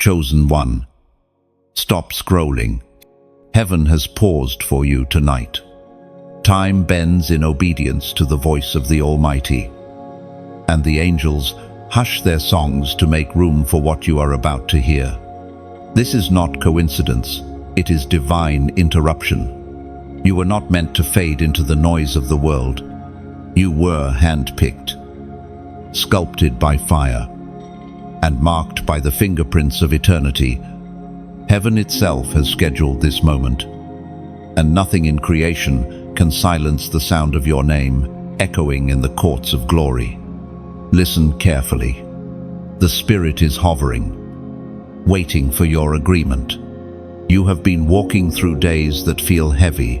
Chosen one, stop scrolling. Heaven has paused for you tonight. Time bends in obedience to the voice of the Almighty, and the angels hush their songs to make room for what you are about to hear. This is not coincidence, it is divine interruption. You were not meant to fade into the noise of the world. You were handpicked, sculpted by fire, and marked by the fingerprints of eternity. Heaven itself has scheduled this moment, and nothing in creation can silence the sound of your name echoing in the courts of glory. Listen carefully. The Spirit is hovering, waiting for your agreement. You have been walking through days that feel heavy,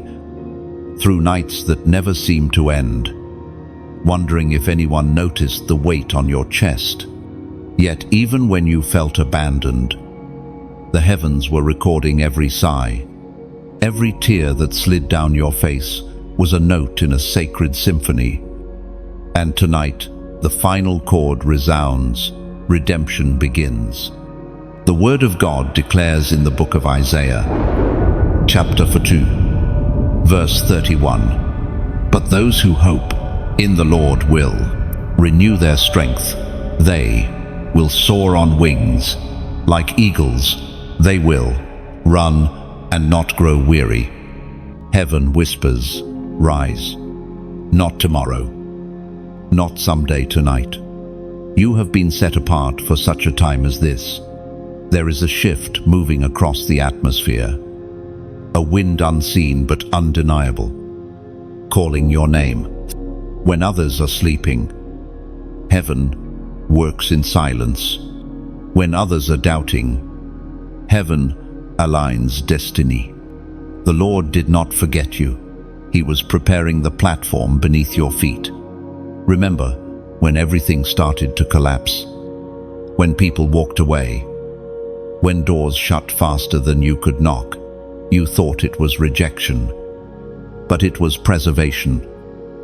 through nights that never seem to end, wondering if anyone noticed the weight on your chest. Yet even when you felt abandoned, the heavens were recording every sigh. Every tear that slid down your face was a note in a sacred symphony. And tonight, the final chord resounds. Redemption begins. The Word of God declares in the book of Isaiah, chapter 2, verse 31, "But those who hope in the Lord will renew their strength. They will soar on wings. Like eagles, they will run and not grow weary." Heaven whispers, "Rise." Not tomorrow, not someday, tonight. You have been set apart for such a time as this. There is a shift moving across the atmosphere, a wind unseen but undeniable, calling your name. When others are sleeping, heaven works in silence. When others are doubting, heaven aligns destiny. The Lord did not forget you. He was preparing the platform beneath your feet. Remember when everything started to collapse, when people walked away, when doors shut faster than you could knock. You thought it was rejection, but it was preservation.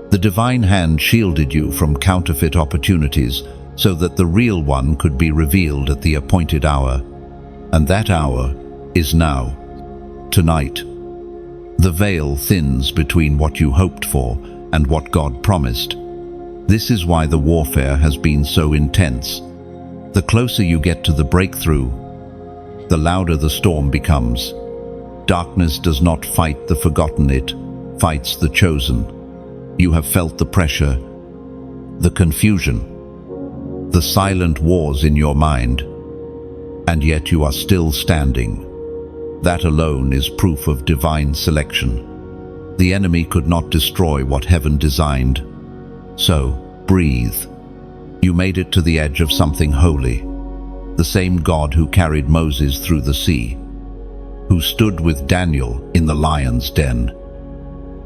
The divine hand shielded you from counterfeit opportunities so that the real one could be revealed at the appointed hour. And that hour is now, tonight. The veil thins between what you hoped for and what God promised. This is why the warfare has been so intense. The closer you get to the breakthrough, the louder the storm becomes. Darkness does not fight the forgotten, it fights the chosen. You have felt the pressure, the confusion, the silent wars in your mind, and yet you are still standing. That alone is proof of divine selection. The enemy could not destroy what heaven designed. So, breathe. You made it to the edge of something holy. The same God who carried Moses through the sea, who stood with Daniel in the lion's den,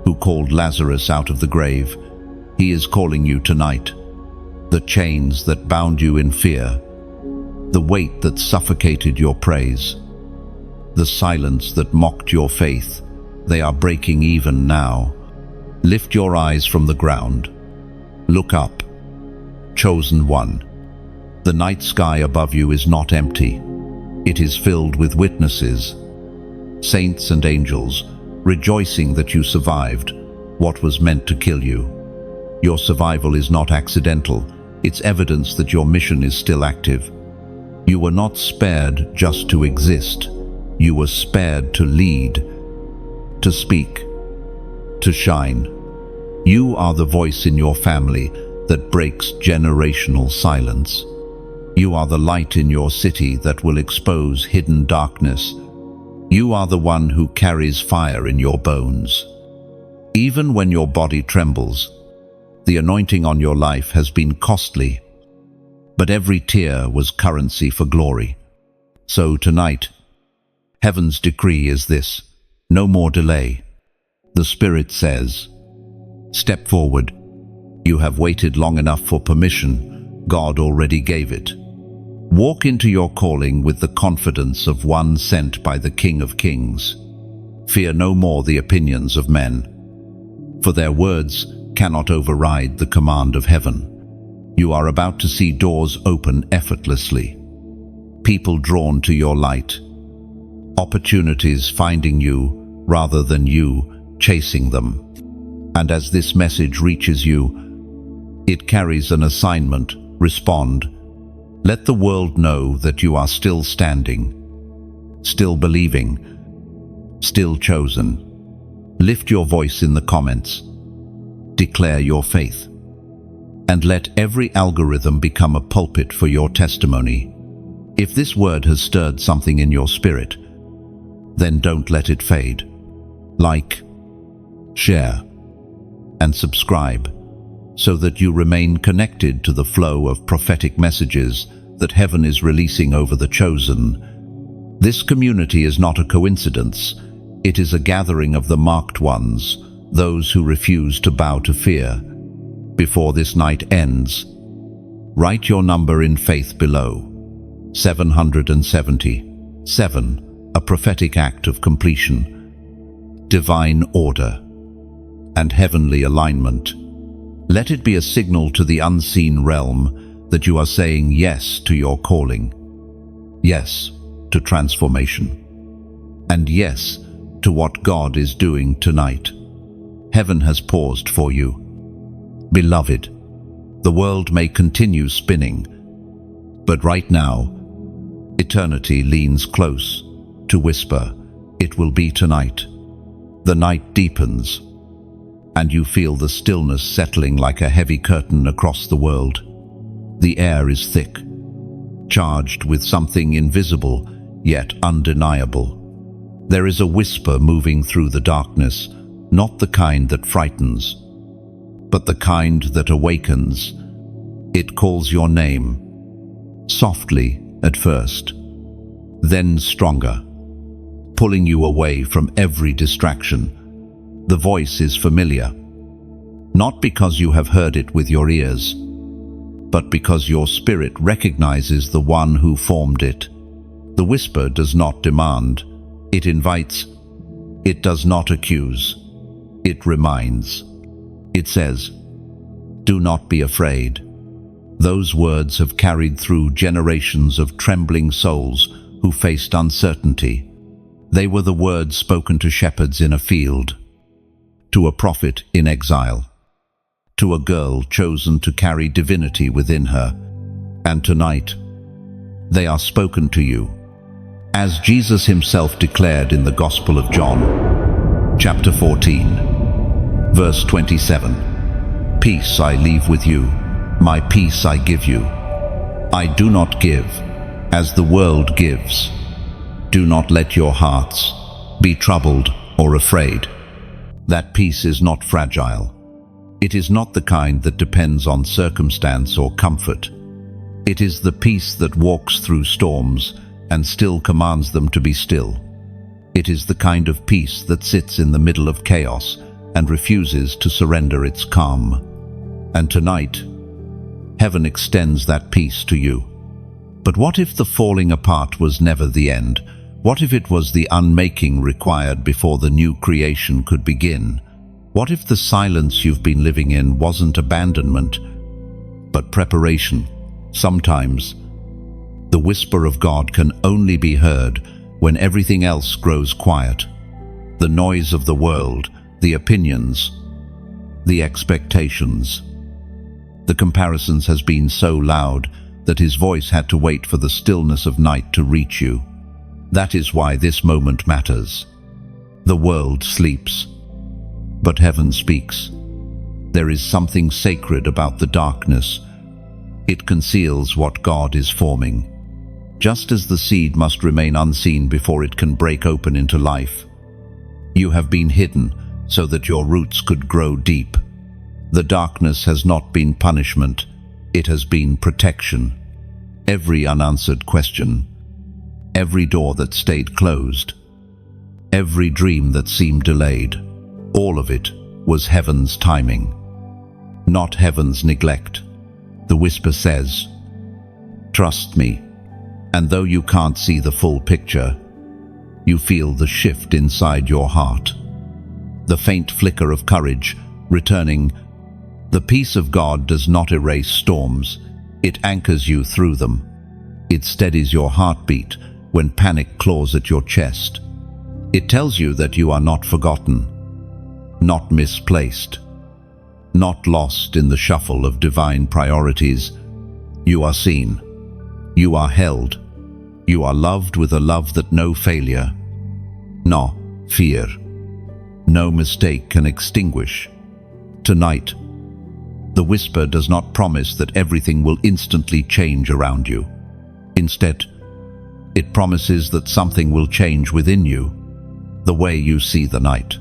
who called Lazarus out of the grave, he is calling you tonight. The chains that bound you in fear, the weight that suffocated your praise, the silence that mocked your faith, they are breaking even now. Lift your eyes from the ground. Look up. Chosen one. The night sky above you is not empty. It is filled with witnesses, saints and angels, rejoicing that you survived what was meant to kill you. Your survival is not accidental. It's evidence that your mission is still active. You were not spared just to exist. You were spared to lead, to speak, to shine. You are the voice in your family that breaks generational silence. You are the light in your city that will expose hidden darkness. You are the one who carries fire in your bones. Even when your body trembles, the anointing on your life has been costly, but every tear was currency for glory. So tonight, heaven's decree is this: no more delay. The Spirit says, step forward. You have waited long enough for permission. God already gave it. Walk into your calling with the confidence of one sent by the King of Kings. Fear no more the opinions of men, for their words cannot override the command of heaven. You are about to see doors open effortlessly. people drawn to your light, opportunities finding you rather than you chasing them. And as this message reaches you, it carries an assignment. Respond. Let the world know that you are still standing, still believing, still chosen. Lift your voice in the comments. Declare your faith. And let every algorithm become a pulpit for your testimony. If this word has stirred something in your spirit, then don't let it fade. Like, share, and subscribe, so that you remain connected to the flow of prophetic messages that heaven is releasing over the chosen. This community is not a coincidence. It is a gathering of the marked ones, those who refuse to bow to fear. Before this night ends, write your number in faith below. 777, a prophetic act of completion, divine order, and heavenly alignment. Let it be a signal to the unseen realm that you are saying yes to your calling, yes to transformation, and yes to what God is doing tonight. Heaven has paused for you. Beloved, the world may continue spinning, but right now, eternity leans close to whisper, it will be tonight. The night deepens, and you feel the stillness settling like a heavy curtain across the world. The air is thick, charged with something invisible yet undeniable. There is a whisper moving through the darkness, not the kind that frightens, but the kind that awakens. It calls your name, softly at first, then stronger, pulling you away from every distraction. The voice is familiar, not because you have heard it with your ears, but because your spirit recognizes the one who formed it. The whisper does not demand, it invites. It does not accuse, it reminds. It says, do not be afraid. Those words have carried through generations of trembling souls who faced uncertainty. They were the words spoken to shepherds in a field, to a prophet in exile, to a girl chosen to carry divinity within her. And tonight, they are spoken to you. As Jesus himself declared in the Gospel of John, chapter 14, verse 27, peace I leave with you, my peace I give you. I do not give as the world gives. Do not let your hearts be troubled or afraid. That peace is not fragile. It is not the kind that depends on circumstance or comfort. It is the peace that walks through storms and still commands them to be still. It is the kind of peace that sits in the middle of chaos and refuses to surrender its calm. And tonight, heaven extends that peace to you. But what if the falling apart was never the end? What if it was the unmaking required before the new creation could begin? What if the silence you've been living in wasn't abandonment, but preparation? Sometimes, the whisper of God can only be heard when everything else grows quiet. The noise of the world, the opinions, the expectations. The comparisons has been so loud that his voice had to wait for the stillness of night to reach you. That is why this moment matters. The world sleeps, but heaven speaks. There is something sacred about the darkness. It conceals what God is forming. Just as the seed must remain unseen before it can break open into life, you have been hidden so that your roots could grow deep. The darkness has not been punishment, it has been protection. Every unanswered question, every door that stayed closed, every dream that seemed delayed, all of it was heaven's timing, not heaven's neglect. The whisper says, trust me. And though you can't see the full picture, you feel the shift inside your heart, the faint flicker of courage returning. The peace of God does not erase storms, it anchors you through them. It steadies your heartbeat when panic claws at your chest. It tells you that you are not forgotten, not misplaced, not lost in the shuffle of divine priorities. You are seen. You are held. You are loved with a love that no failure, no fear, no mistake can extinguish. Tonight, the whisper does not promise that everything will instantly change around you. Instead, it promises that something will change within you. The way you see the night,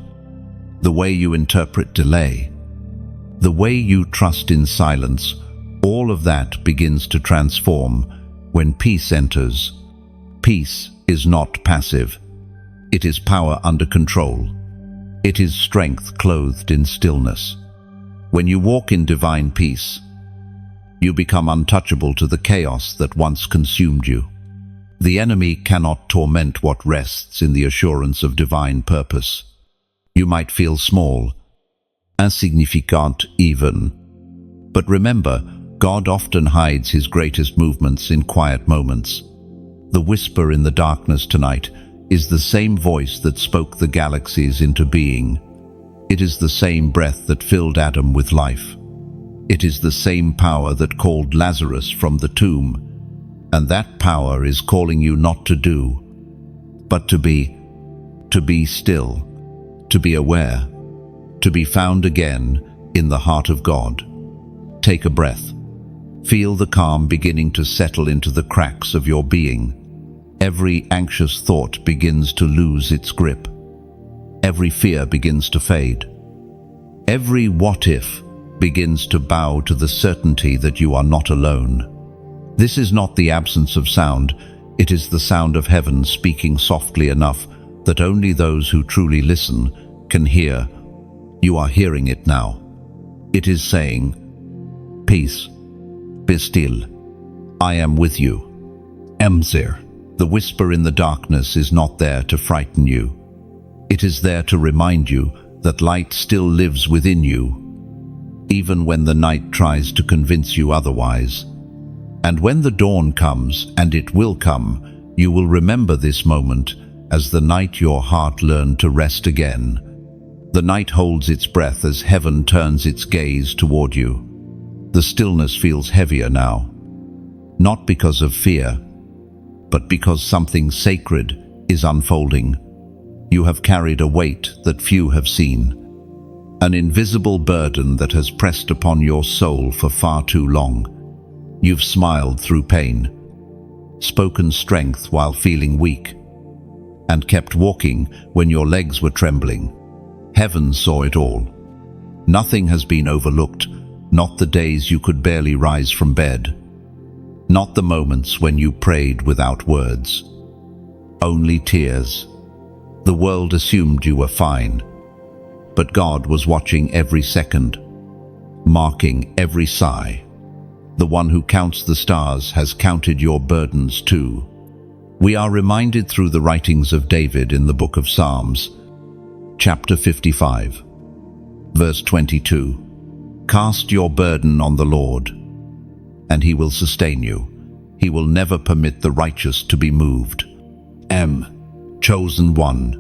the way you interpret delay, the way you trust in silence, all of that begins to transform when peace enters. Peace is not passive. It is power under control. It is strength clothed in stillness. When you walk in divine peace, you become untouchable to the chaos that once consumed you. The enemy cannot torment what rests in the assurance of divine purpose. You might feel small, insignificant even. But remember, God often hides his greatest movements in quiet moments. The whisper in the darkness tonight is the same voice that spoke the galaxies into being. It is the same breath that filled Adam with life. It is the same power that called Lazarus from the tomb. And that power is calling you not to do, but to be still, to be aware, to be found again in the heart of God. Take a breath. Feel the calm beginning to settle into the cracks of your being. Every anxious thought begins to lose its grip. Every fear begins to fade. Every what if begins to bow to the certainty that you are not alone. This is not the absence of sound, it is the sound of heaven speaking softly enough that only those who truly listen can hear. You are hearing it now. It is saying, "Peace, be still. I am with you." Emzir. The whisper in the darkness is not there to frighten you. It is there to remind you that light still lives within you, even when the night tries to convince you otherwise. And when the dawn comes, and it will come, you will remember this moment as the night your heart learned to rest again. The night holds its breath as heaven turns its gaze toward you. The stillness feels heavier now, not because of fear, but because something sacred is unfolding. You have carried a weight that few have seen, an invisible burden that has pressed upon your soul for far too long. You've smiled through pain, spoken strength while feeling weak, and kept walking when your legs were trembling. Heaven saw it all. Nothing has been overlooked, not the days you could barely rise from bed, not the moments when you prayed without words, only tears. The world assumed you were fine, but God was watching every second, marking every sigh. The one who counts the stars has counted your burdens too. We are reminded through the writings of David in the book of Psalms, chapter 55, verse 22. Cast your burden on the Lord, and he will sustain you. He will never permit the righteous to be moved. Chosen one.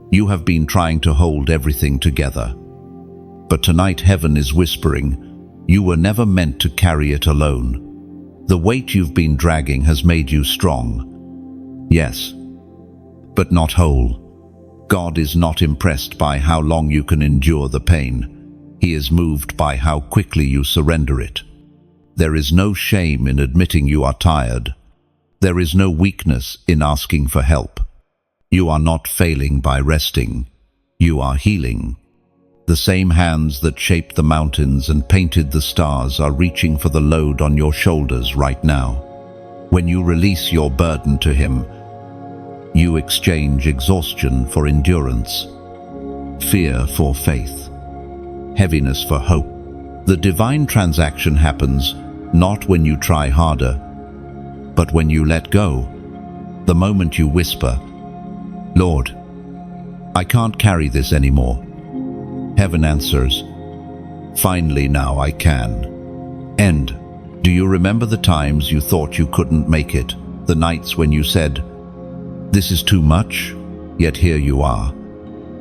You have been trying to hold everything together, but tonight heaven is whispering, you were never meant to carry it alone. The weight you've been dragging has made you strong. Yes, but not whole. God is not impressed by how long you can endure the pain. He is moved by how quickly you surrender it. There is no shame in admitting you are tired. There is no weakness in asking for help. You are not failing by resting. You are healing. The same hands that shaped the mountains and painted the stars are reaching for the load on your shoulders right now. When you release your burden to him, you exchange exhaustion for endurance, fear for faith, heaviness for hope. The divine transaction happens not when you try harder, but when you let go. The moment you whisper, "Lord, I can't carry this anymore," heaven answers, "Finally now I can." Do you remember the times you thought you couldn't make it? The nights when you said, "This is too much," yet here you are.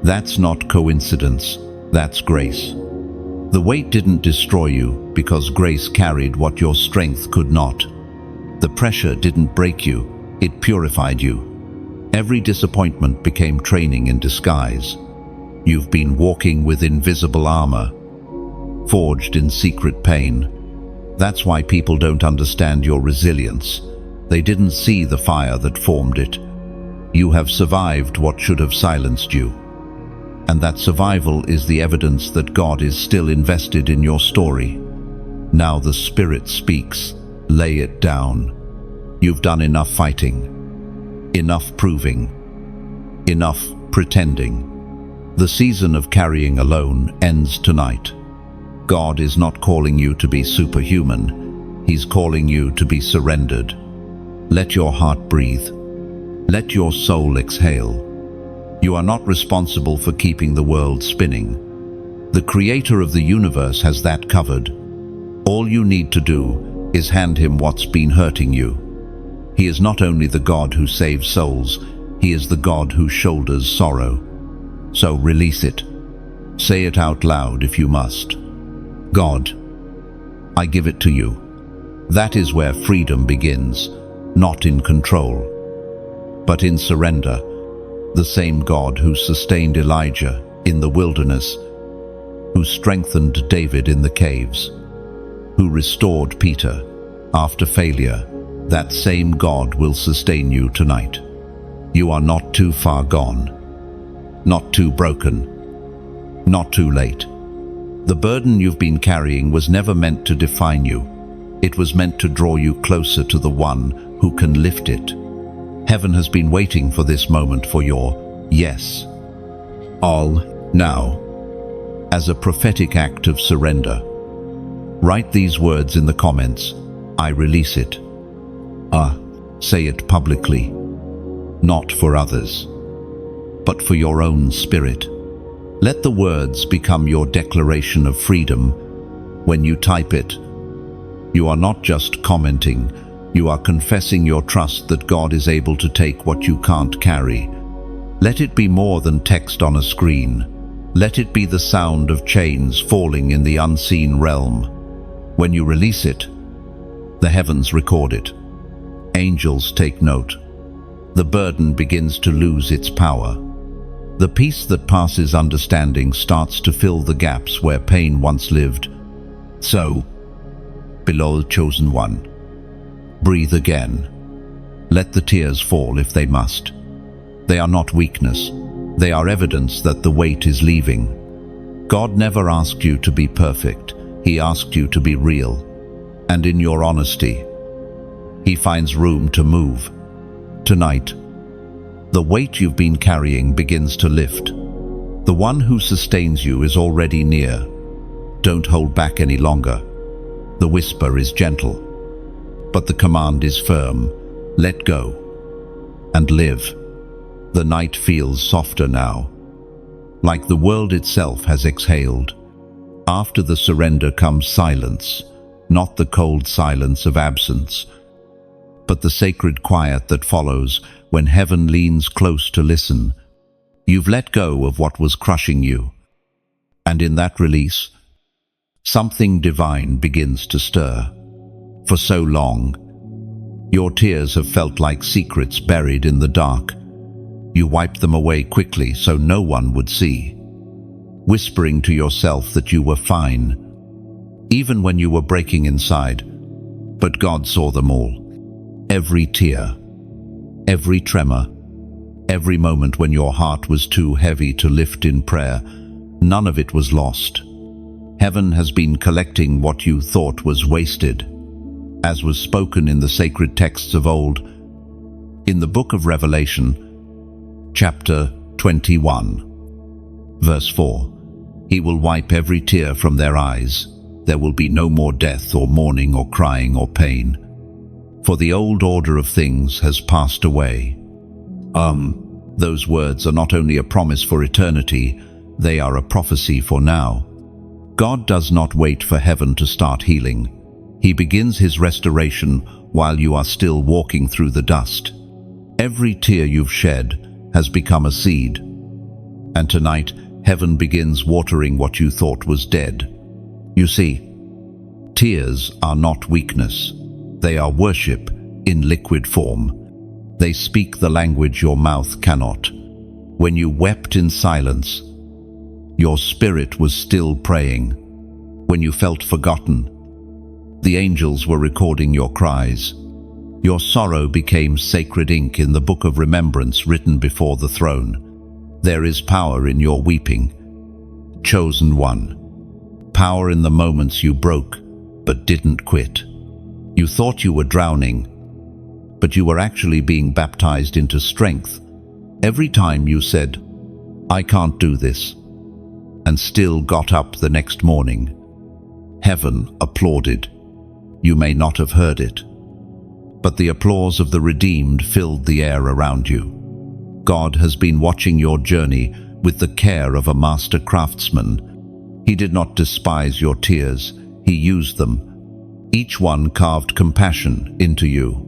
That's not coincidence, that's grace. The weight didn't destroy you because grace carried what your strength could not. The pressure didn't break you, it purified you. Every disappointment became training in disguise. You've been walking with invisible armor, forged in secret pain. That's why people don't understand your resilience. They didn't see the fire that formed it. You have survived what should have silenced you. And that survival is the evidence that God is still invested in your story. Now the Spirit speaks. Lay it down. You've done enough fighting, enough proving, enough pretending. The season of carrying alone ends tonight. God is not calling you to be superhuman. He's calling you to be surrendered. Let your heart breathe. Let your soul exhale. You are not responsible for keeping the world spinning. The Creator of the universe has that covered. All you need to do is hand Him what's been hurting you. He is not only the God who saves souls, He is the God who shoulders sorrow. So release it. Say it out loud if you must. God, I give it to you. That is where freedom begins, not in control, but in surrender. The same God who sustained Elijah in the wilderness, who strengthened David in the caves, who restored Peter after failure, that same God will sustain you tonight. You are not too far gone, not too broken, not too late. The burden you've been carrying was never meant to define you. It was meant to draw you closer to the one who can lift it. Heaven has been waiting for this moment for your yes. All now. As a prophetic act of surrender, write these words in the comments. I release it. Say it publicly. Not for others, but for your own spirit. Let the words become your declaration of freedom. When you type it, you are not just commenting, you are confessing your trust that God is able to take what you can't carry. Let it be more than text on a screen. Let it be the sound of chains falling in the unseen realm. When you release it, the heavens record it. Angels take note. The burden begins to lose its power. The peace that passes understanding starts to fill the gaps where pain once lived. So, beloved chosen one, breathe again. Let the tears fall if they must. They are not weakness. They are evidence that the weight is leaving. God never asked you to be perfect. He asked you to be real. And in your honesty, He finds room to move. Tonight, the weight you've been carrying begins to lift. The one who sustains you is already near. Don't hold back any longer. The whisper is gentle, but the command is firm. Let go and live. The night feels softer now, like the world itself has exhaled. After the surrender comes silence, not the cold silence of absence, but the sacred quiet that follows when heaven leans close to listen. You've let go of what was crushing you, and in that release, something divine begins to stir. For so long, your tears have felt like secrets buried in the dark. You wiped them away quickly so no one would see, whispering to yourself that you were fine, even when you were breaking inside. But God saw them all. Every tear, every tremor, every moment when your heart was too heavy to lift in prayer, none of it was lost. Heaven has been collecting what you thought was wasted, as was spoken in the sacred texts of old. In the book of Revelation, chapter 21, verse 4, He will wipe every tear from their eyes. There will be no more death or mourning or crying or pain, for the old order of things has passed away. Those words are not only a promise for eternity, they are a prophecy for now. God does not wait for heaven to start healing. He begins his restoration while you are still walking through the dust. Every tear you've shed has become a seed. And tonight, heaven begins watering what you thought was dead. You see, tears are not weakness. They are worship in liquid form. They speak the language your mouth cannot. When you wept in silence, your spirit was still praying. When you felt forgotten, the angels were recording your cries. Your sorrow became sacred ink in the book of remembrance written before the throne. There is power in your weeping. Chosen one. Power in the moments you broke, but didn't quit. You thought you were drowning, but you were actually being baptized into strength. Every time you said, "I can't do this," and still got up the next morning, heaven applauded. You may not have heard it, but the applause of the redeemed filled the air around you. God has been watching your journey with the care of a master craftsman. He did not despise your tears, he used them. Each one carved compassion into you,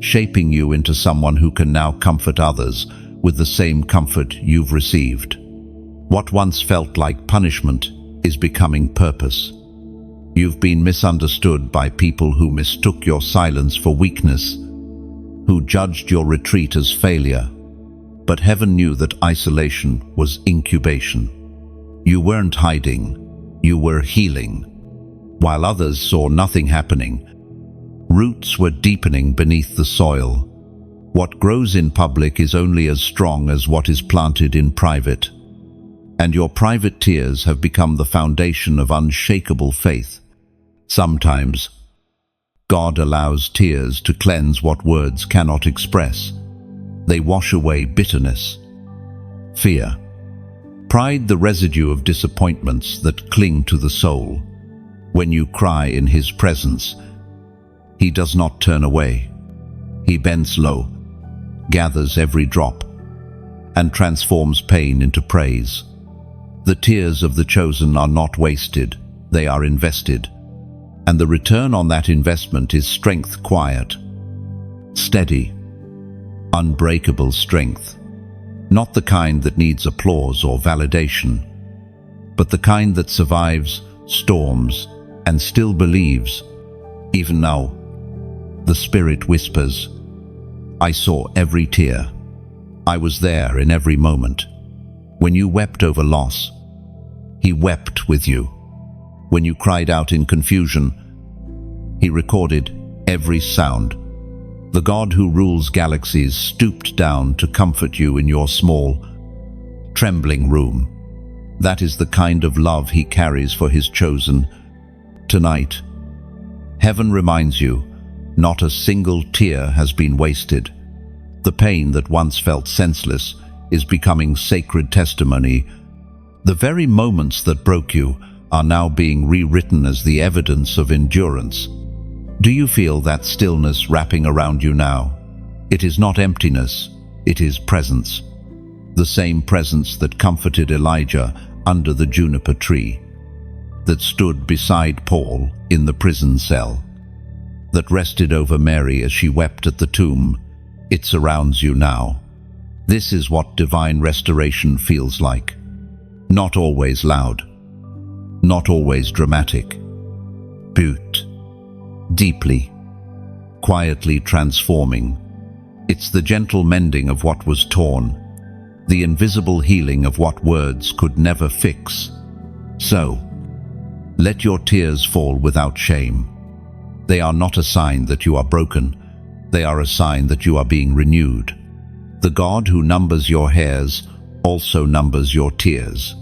shaping you into someone who can now comfort others with the same comfort you've received. What once felt like punishment is becoming purpose. You've been misunderstood by people who mistook your silence for weakness, who judged your retreat as failure. But heaven knew that isolation was incubation. You weren't hiding, you were healing. While others saw nothing happening, roots were deepening beneath the soil. What grows in public is only as strong as what is planted in private. And your private tears have become the foundation of unshakable faith. Sometimes, God allows tears to cleanse what words cannot express. They wash away bitterness, fear, pride, the residue of disappointments that cling to the soul. When you cry in His presence, He does not turn away. He bends low, gathers every drop, and transforms pain into praise. The tears of the chosen are not wasted, they are invested. And the return on that investment is strength, quiet, steady, unbreakable strength. Not the kind that needs applause or validation, but the kind that survives storms and still believes. Even now, the Spirit whispers, "I saw every tear. I was there in every moment. When you wept over loss, He wept with you. When you cried out in confusion, He recorded every sound. The God who rules galaxies stooped down to comfort you in your small, trembling room. That is the kind of love He carries for His chosen. Tonight, heaven reminds you, not a single tear has been wasted. The pain that once felt senseless is becoming sacred testimony. The very moments that broke you are now being rewritten as the evidence of endurance. Do you feel that stillness wrapping around you now? It is not emptiness, it is presence. The same presence that comforted Elijah under the juniper tree, that stood beside Paul in the prison cell, that rested over Mary as she wept at the tomb. It surrounds you now. This is what divine restoration feels like. Not always loud, not always dramatic, but deeply, quietly transforming. It's the gentle mending of what was torn, the invisible healing of what words could never fix. So, let your tears fall without shame. They are not a sign that you are broken, they are a sign that you are being renewed. The God who numbers your hairs also numbers your tears.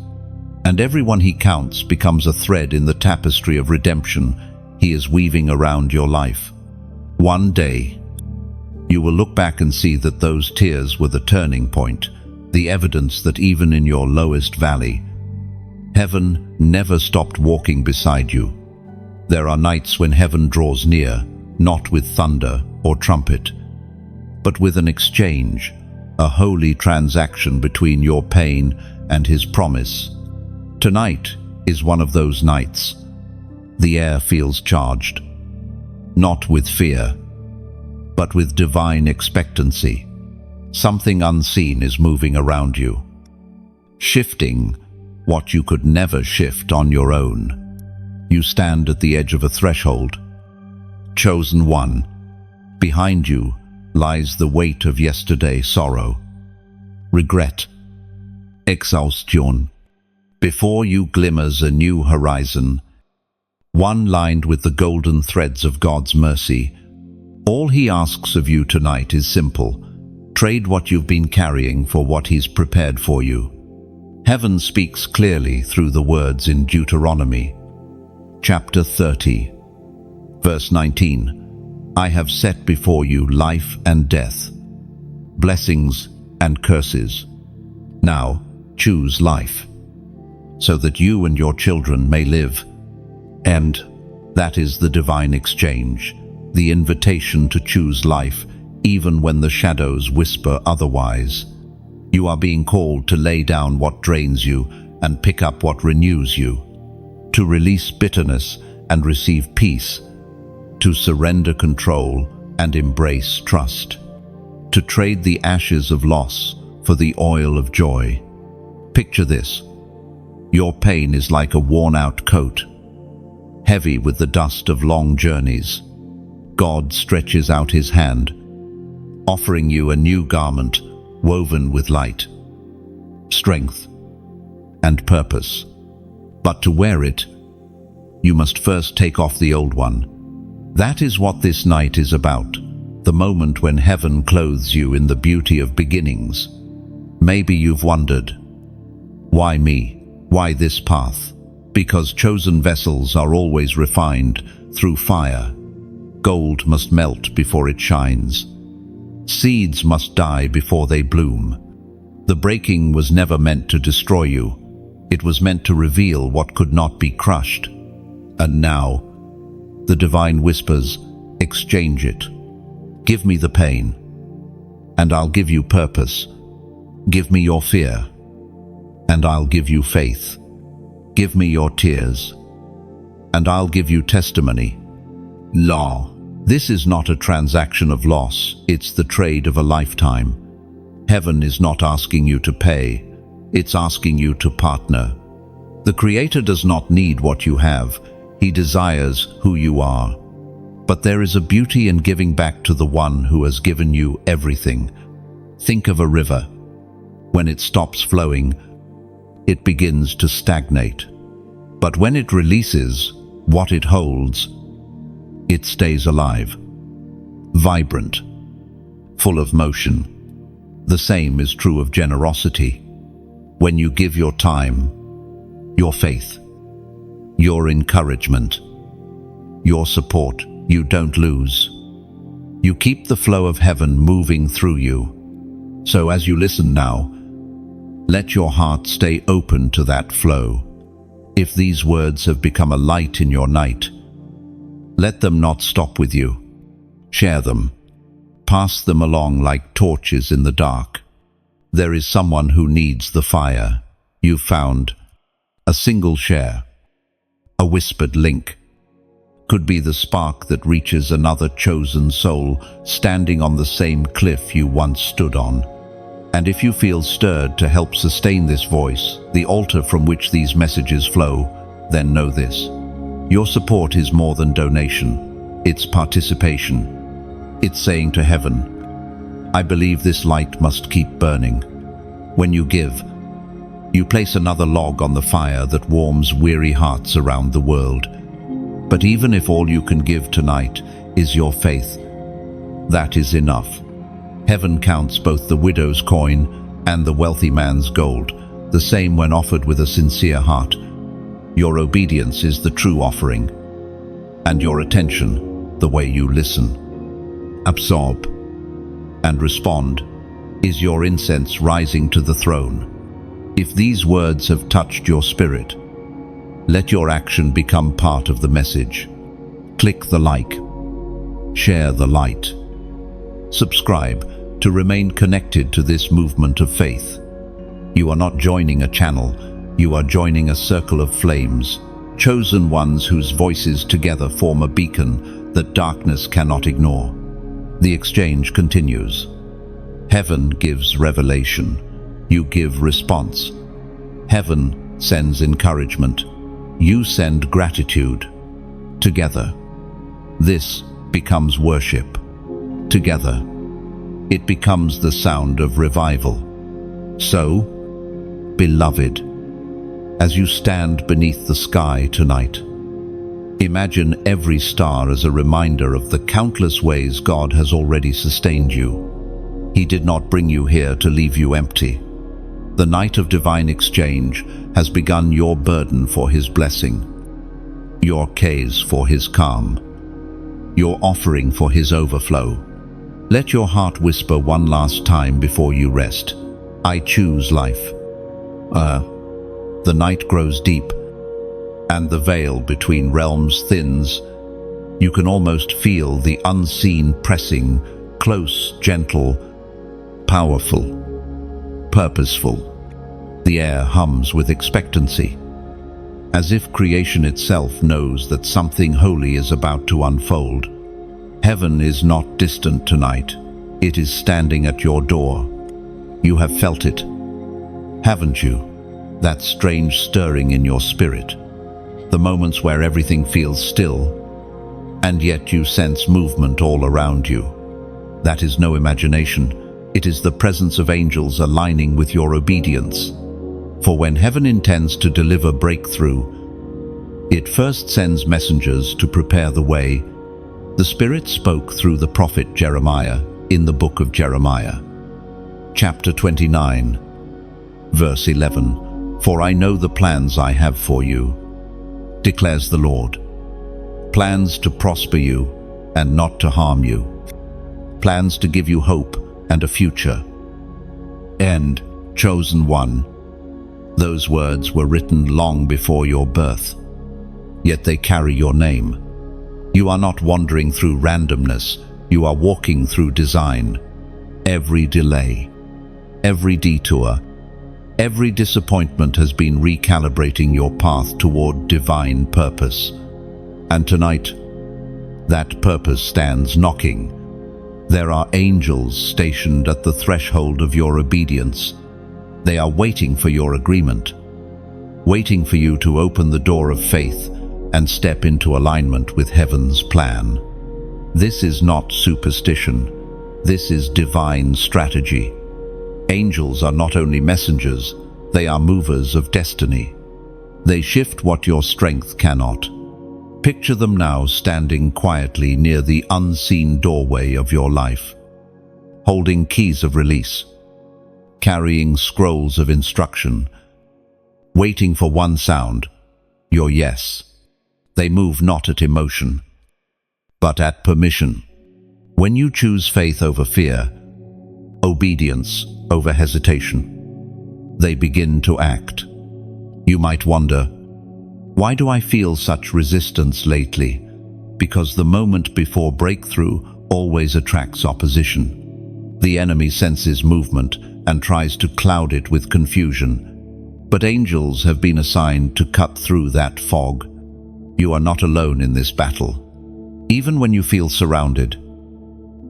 And everyone He counts becomes a thread in the tapestry of redemption He is weaving around your life. One day, you will look back and see that those tears were the turning point, the evidence that even in your lowest valley, heaven never stopped walking beside you. There are nights when heaven draws near, not with thunder or trumpet, but with an exchange, a holy transaction between your pain and His promise. Tonight is one of those nights. The air feels charged, not with fear, but with divine expectancy. Something unseen is moving around you, shifting what you could never shift on your own. You stand at the edge of a threshold. Chosen one, behind you lies the weight of yesterday's sorrow, regret, exhaustion. Before you glimmers a new horizon, one lined with the golden threads of God's mercy. All he asks of you tonight is simple. Trade what you've been carrying for what he's prepared for you. Heaven speaks clearly through the words in Deuteronomy, chapter 30, verse 19. I have set before you life and death, blessings and curses. Now choose life, so that you and your children may live. And that is the divine exchange, the invitation to choose life, even when the shadows whisper otherwise. You are being called to lay down what drains you and pick up what renews you, to release bitterness and receive peace, to surrender control and embrace trust, to trade the ashes of loss for the oil of joy. Picture this. Your pain is like a worn-out coat, heavy with the dust of long journeys. God stretches out his hand, offering you a new garment woven with light, strength, and purpose. But to wear it, you must first take off the old one. That is what this night is about, the moment when heaven clothes you in the beauty of beginnings. Maybe you've wondered, why me? Why this path? Because chosen vessels are always refined through fire. Gold must melt before it shines. Seeds must die before they bloom. The breaking was never meant to destroy you. It was meant to reveal what could not be crushed. And now, the divine whispers, exchange it. Give me the pain, and I'll give you purpose. Give me your fear, and I'll give you faith. Give me your tears, and I'll give you testimony. Law. This is not a transaction of loss, it's the trade of a lifetime. Heaven is not asking you to pay, it's asking you to partner. The Creator does not need what you have, he desires who you are. But there is a beauty in giving back to the one who has given you everything. Think of a river. When it stops flowing, it begins to stagnate. But when it releases what it holds, it stays alive, vibrant, full of motion. The same is true of generosity. When you give your time, your faith, your encouragement, your support, you don't lose. You keep the flow of heaven moving through you. So as you listen now, let your heart stay open to that flow. If these words have become a light in your night, let them not stop with you. Share them. Pass them along like torches in the dark. There is someone who needs the fire. You've found a single share, a whispered link. Could be the spark that reaches another chosen soul standing on the same cliff you once stood on. And if you feel stirred to help sustain this voice, the altar from which these messages flow, then know this. Your support is more than donation. It's participation. It's saying to heaven, I believe this light must keep burning. When you give, you place another log on the fire that warms weary hearts around the world. But even if all you can give tonight is your faith, that is enough. Heaven counts both the widow's coin and the wealthy man's gold, the same when offered with a sincere heart. Your obedience is the true offering, and your attention, the way you listen, absorb, and respond, is your incense rising to the throne. If these words have touched your spirit, let your action become part of the message. Click the like, share the light, subscribe to remain connected to this movement of faith. You are not joining a channel, you are joining a circle of flames, chosen ones whose voices together form a beacon that darkness cannot ignore. The exchange continues. Heaven gives revelation. You give response. Heaven sends encouragement. You send gratitude. Together, this becomes worship. Together, it becomes the sound of revival. So, beloved, as you stand beneath the sky tonight, imagine every star as a reminder of the countless ways God has already sustained you. He did not bring you here to leave you empty. The night of divine exchange has begun your burden for His blessing, your case for His calm, your offering for His overflow. Let your heart whisper one last time before you rest. I choose life. The night grows deep, and the veil between realms thins. You can almost feel the unseen pressing, close, gentle, powerful, purposeful. The air hums with expectancy, as if creation itself knows that something holy is about to unfold. Heaven is not distant tonight. It is standing at your door. You have felt it, haven't you? That strange stirring in your spirit. The moments where everything feels still, and yet you sense movement all around you. That is no imagination. It is the presence of angels aligning with your obedience. For when heaven intends to deliver breakthrough, it first sends messengers to prepare the way. The Spirit spoke through the prophet Jeremiah in the book of Jeremiah, chapter 29, verse 11. For I know the plans I have for you, declares the Lord. Plans to prosper you and not to harm you. Plans to give you hope and a future. And, chosen one, those words were written long before your birth, yet they carry your name. You are not wandering through randomness, you are walking through design. Every delay, every detour, every disappointment has been recalibrating your path toward divine purpose. And tonight, that purpose stands knocking. There are angels stationed at the threshold of your obedience. They are waiting for your agreement, waiting for you to open the door of faith and step into alignment with heaven's plan. This is not superstition. This is divine strategy. Angels are not only messengers, they are movers of destiny. They shift what your strength cannot. Picture them now standing quietly near the unseen doorway of your life, holding keys of release, carrying scrolls of instruction, waiting for one sound, your yes. They move not at emotion, but at permission. When you choose faith over fear, obedience over hesitation, they begin to act. You might wonder, why do I feel such resistance lately? Because the moment before breakthrough always attracts opposition. The enemy senses movement and tries to cloud it with confusion. But angels have been assigned to cut through that fog. You are not alone in this battle. Even when you feel surrounded,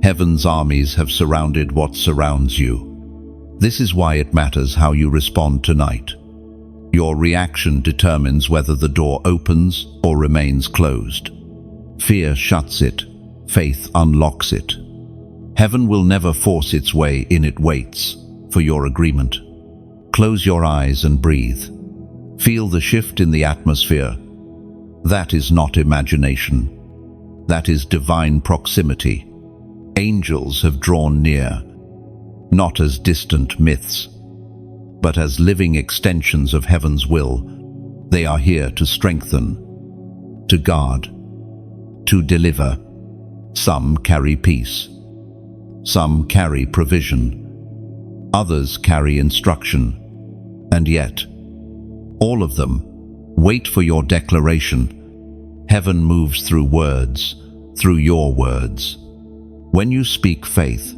heaven's armies have surrounded what surrounds you. This is why it matters how you respond tonight. Your reaction determines whether the door opens or remains closed. Fear shuts it, faith unlocks it. Heaven will never force its way in, it waits for your agreement. Close your eyes and breathe. Feel the shift in the atmosphere. That is not imagination. That is divine proximity. Angels have drawn near, not as distant myths, but as living extensions of heaven's will. They are here to strengthen, to guard, to deliver. Some carry peace. Some carry provision. Others carry instruction. And yet, all of them wait for your declaration. Heaven moves through words, through your words. When you speak faith,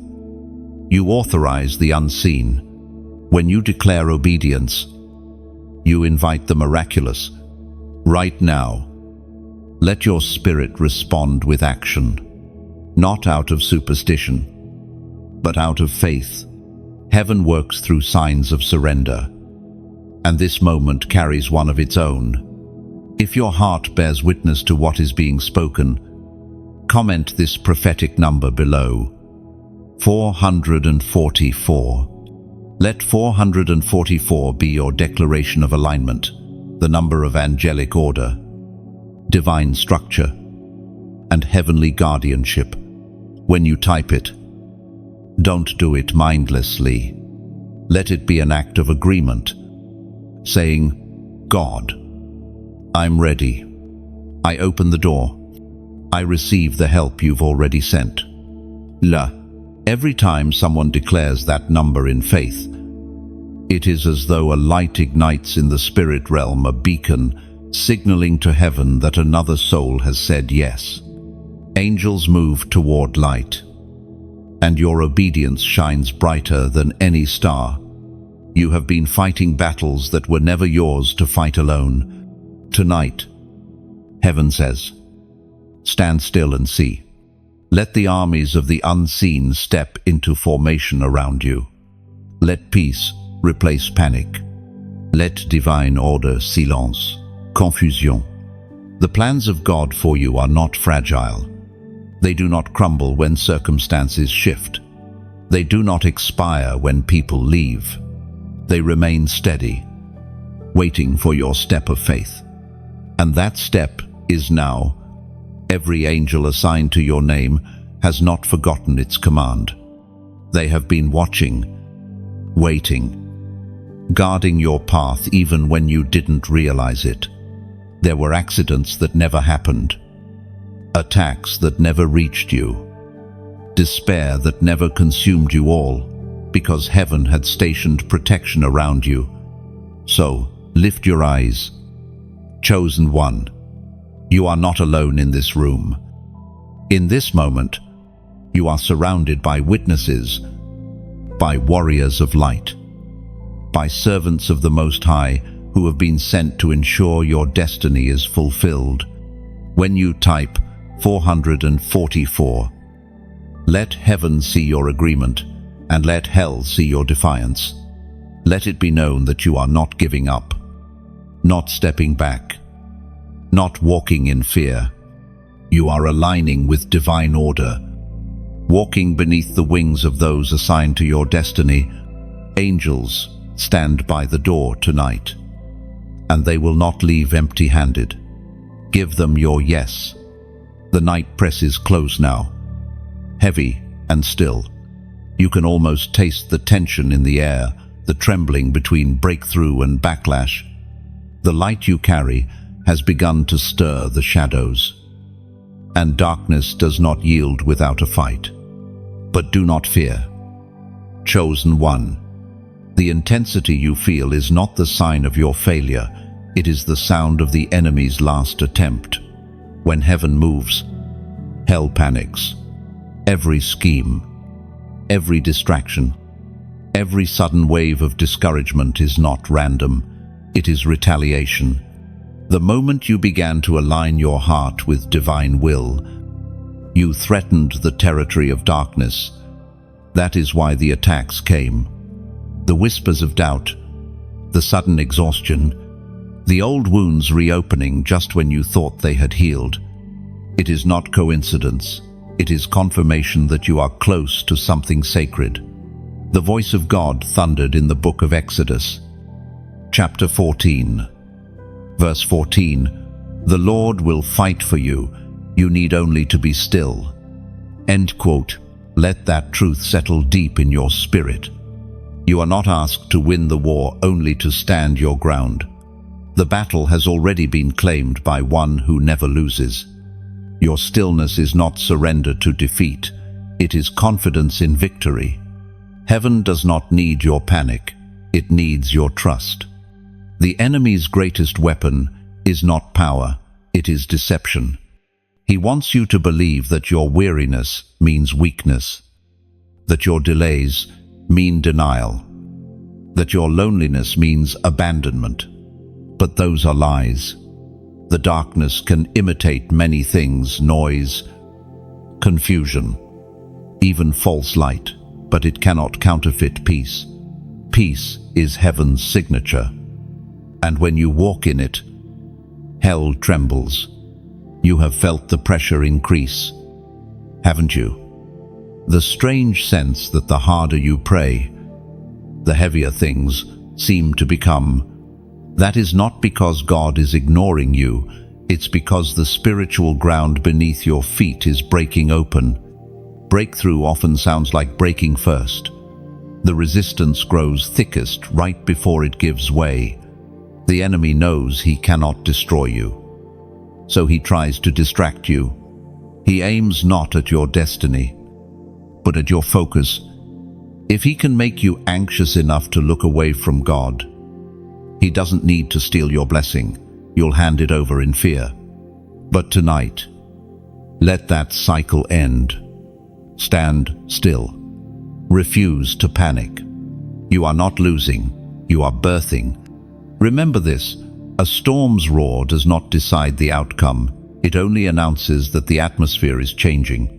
you authorize the unseen. When you declare obedience, you invite the miraculous. Right now, Let your spirit respond with action, not out of superstition, but out of faith. Heaven works through signs of surrender, and this moment carries one of its own. If your heart bears witness to what is being spoken, comment this prophetic number below. 444. Let 444 be your declaration of alignment, the number of angelic order, divine structure, and heavenly guardianship. When you type it, don't do it mindlessly. Let it be an act of agreement, saying, God, I'm ready. I open the door. I receive the help you've already sent. Every time someone declares that number in faith, it is as though a light ignites in the spirit realm, a beacon signaling to heaven that another soul has said yes. Angels move toward light, and your obedience shines brighter than any star. You have been fighting battles that were never yours to fight alone. Tonight, heaven says, stand still and see. Let the armies of the unseen step into formation around you. Let peace replace panic. Let divine order silence confusion. The plans of God for you are not fragile. They do not crumble when circumstances shift. They do not expire when people leave. They remain steady, waiting for your step of faith. And that step is now. Every angel assigned to your name has not forgotten its command. They have been watching, waiting, guarding your path even when you didn't realize it. There were accidents that never happened, attacks that never reached you, despair that never consumed you all, because heaven had stationed protection around you. So, lift your eyes. Chosen one, you are not alone in this room. In this moment, you are surrounded by witnesses, by warriors of light, by servants of the Most High who have been sent to ensure your destiny is fulfilled. When you type 444, let heaven see your agreement, and let hell see your defiance. Let it be known that you are not giving up, not stepping back, not walking in fear. You are aligning with divine order, walking beneath the wings of those assigned to your destiny. Angels stand by the door tonight, and they will not leave empty-handed. Give them your yes. The night presses close now, heavy and still. You can almost taste the tension in the air, the trembling between breakthrough and backlash. The light you carry has begun to stir the shadows, and darkness does not yield without a fight. But do not fear. Chosen one, the intensity you feel is not the sign of your failure. It is the sound of the enemy's last attempt. When heaven moves, hell panics. Every scheme, every distraction, every sudden wave of discouragement is not random. It is retaliation. The moment you began to align your heart with divine will, you threatened the territory of darkness. That is why the attacks came. The whispers of doubt, the sudden exhaustion, the old wounds reopening just when you thought they had healed. It is not coincidence. It is confirmation that you are close to something sacred. The voice of God thundered in the book of Exodus, chapter 14, verse 14. The Lord will fight for you. You need only to be still. End quote. Let that truth settle deep in your spirit. You are not asked to win the war, only to stand your ground. The battle has already been claimed by one who never loses. Your stillness is not surrender to defeat. It is confidence in victory. Heaven does not need your panic. It needs your trust. The enemy's greatest weapon is not power. It is deception. He wants you to believe that your weariness means weakness, that your delays mean denial, that your loneliness means abandonment. But those are lies. The darkness can imitate many things: noise, confusion, even false light, but it cannot counterfeit peace. Peace is heaven's signature, and when you walk in it, hell trembles. You have felt the pressure increase, haven't you? The strange sense that the harder you pray, the heavier things seem to become. That is not because God is ignoring you, it's because the spiritual ground beneath your feet is breaking open. Breakthrough often sounds like breaking first. The resistance grows thickest right before it gives way. The enemy knows he cannot destroy you, so he tries to distract you. He aims not at your destiny, but at your focus. If he can make you anxious enough to look away from God, he doesn't need to steal your blessing. You'll hand it over in fear. But tonight, let that cycle end. Stand still. Refuse to panic. You are not losing, you are birthing. Remember this: a storm's roar does not decide the outcome. It only announces that the atmosphere is changing.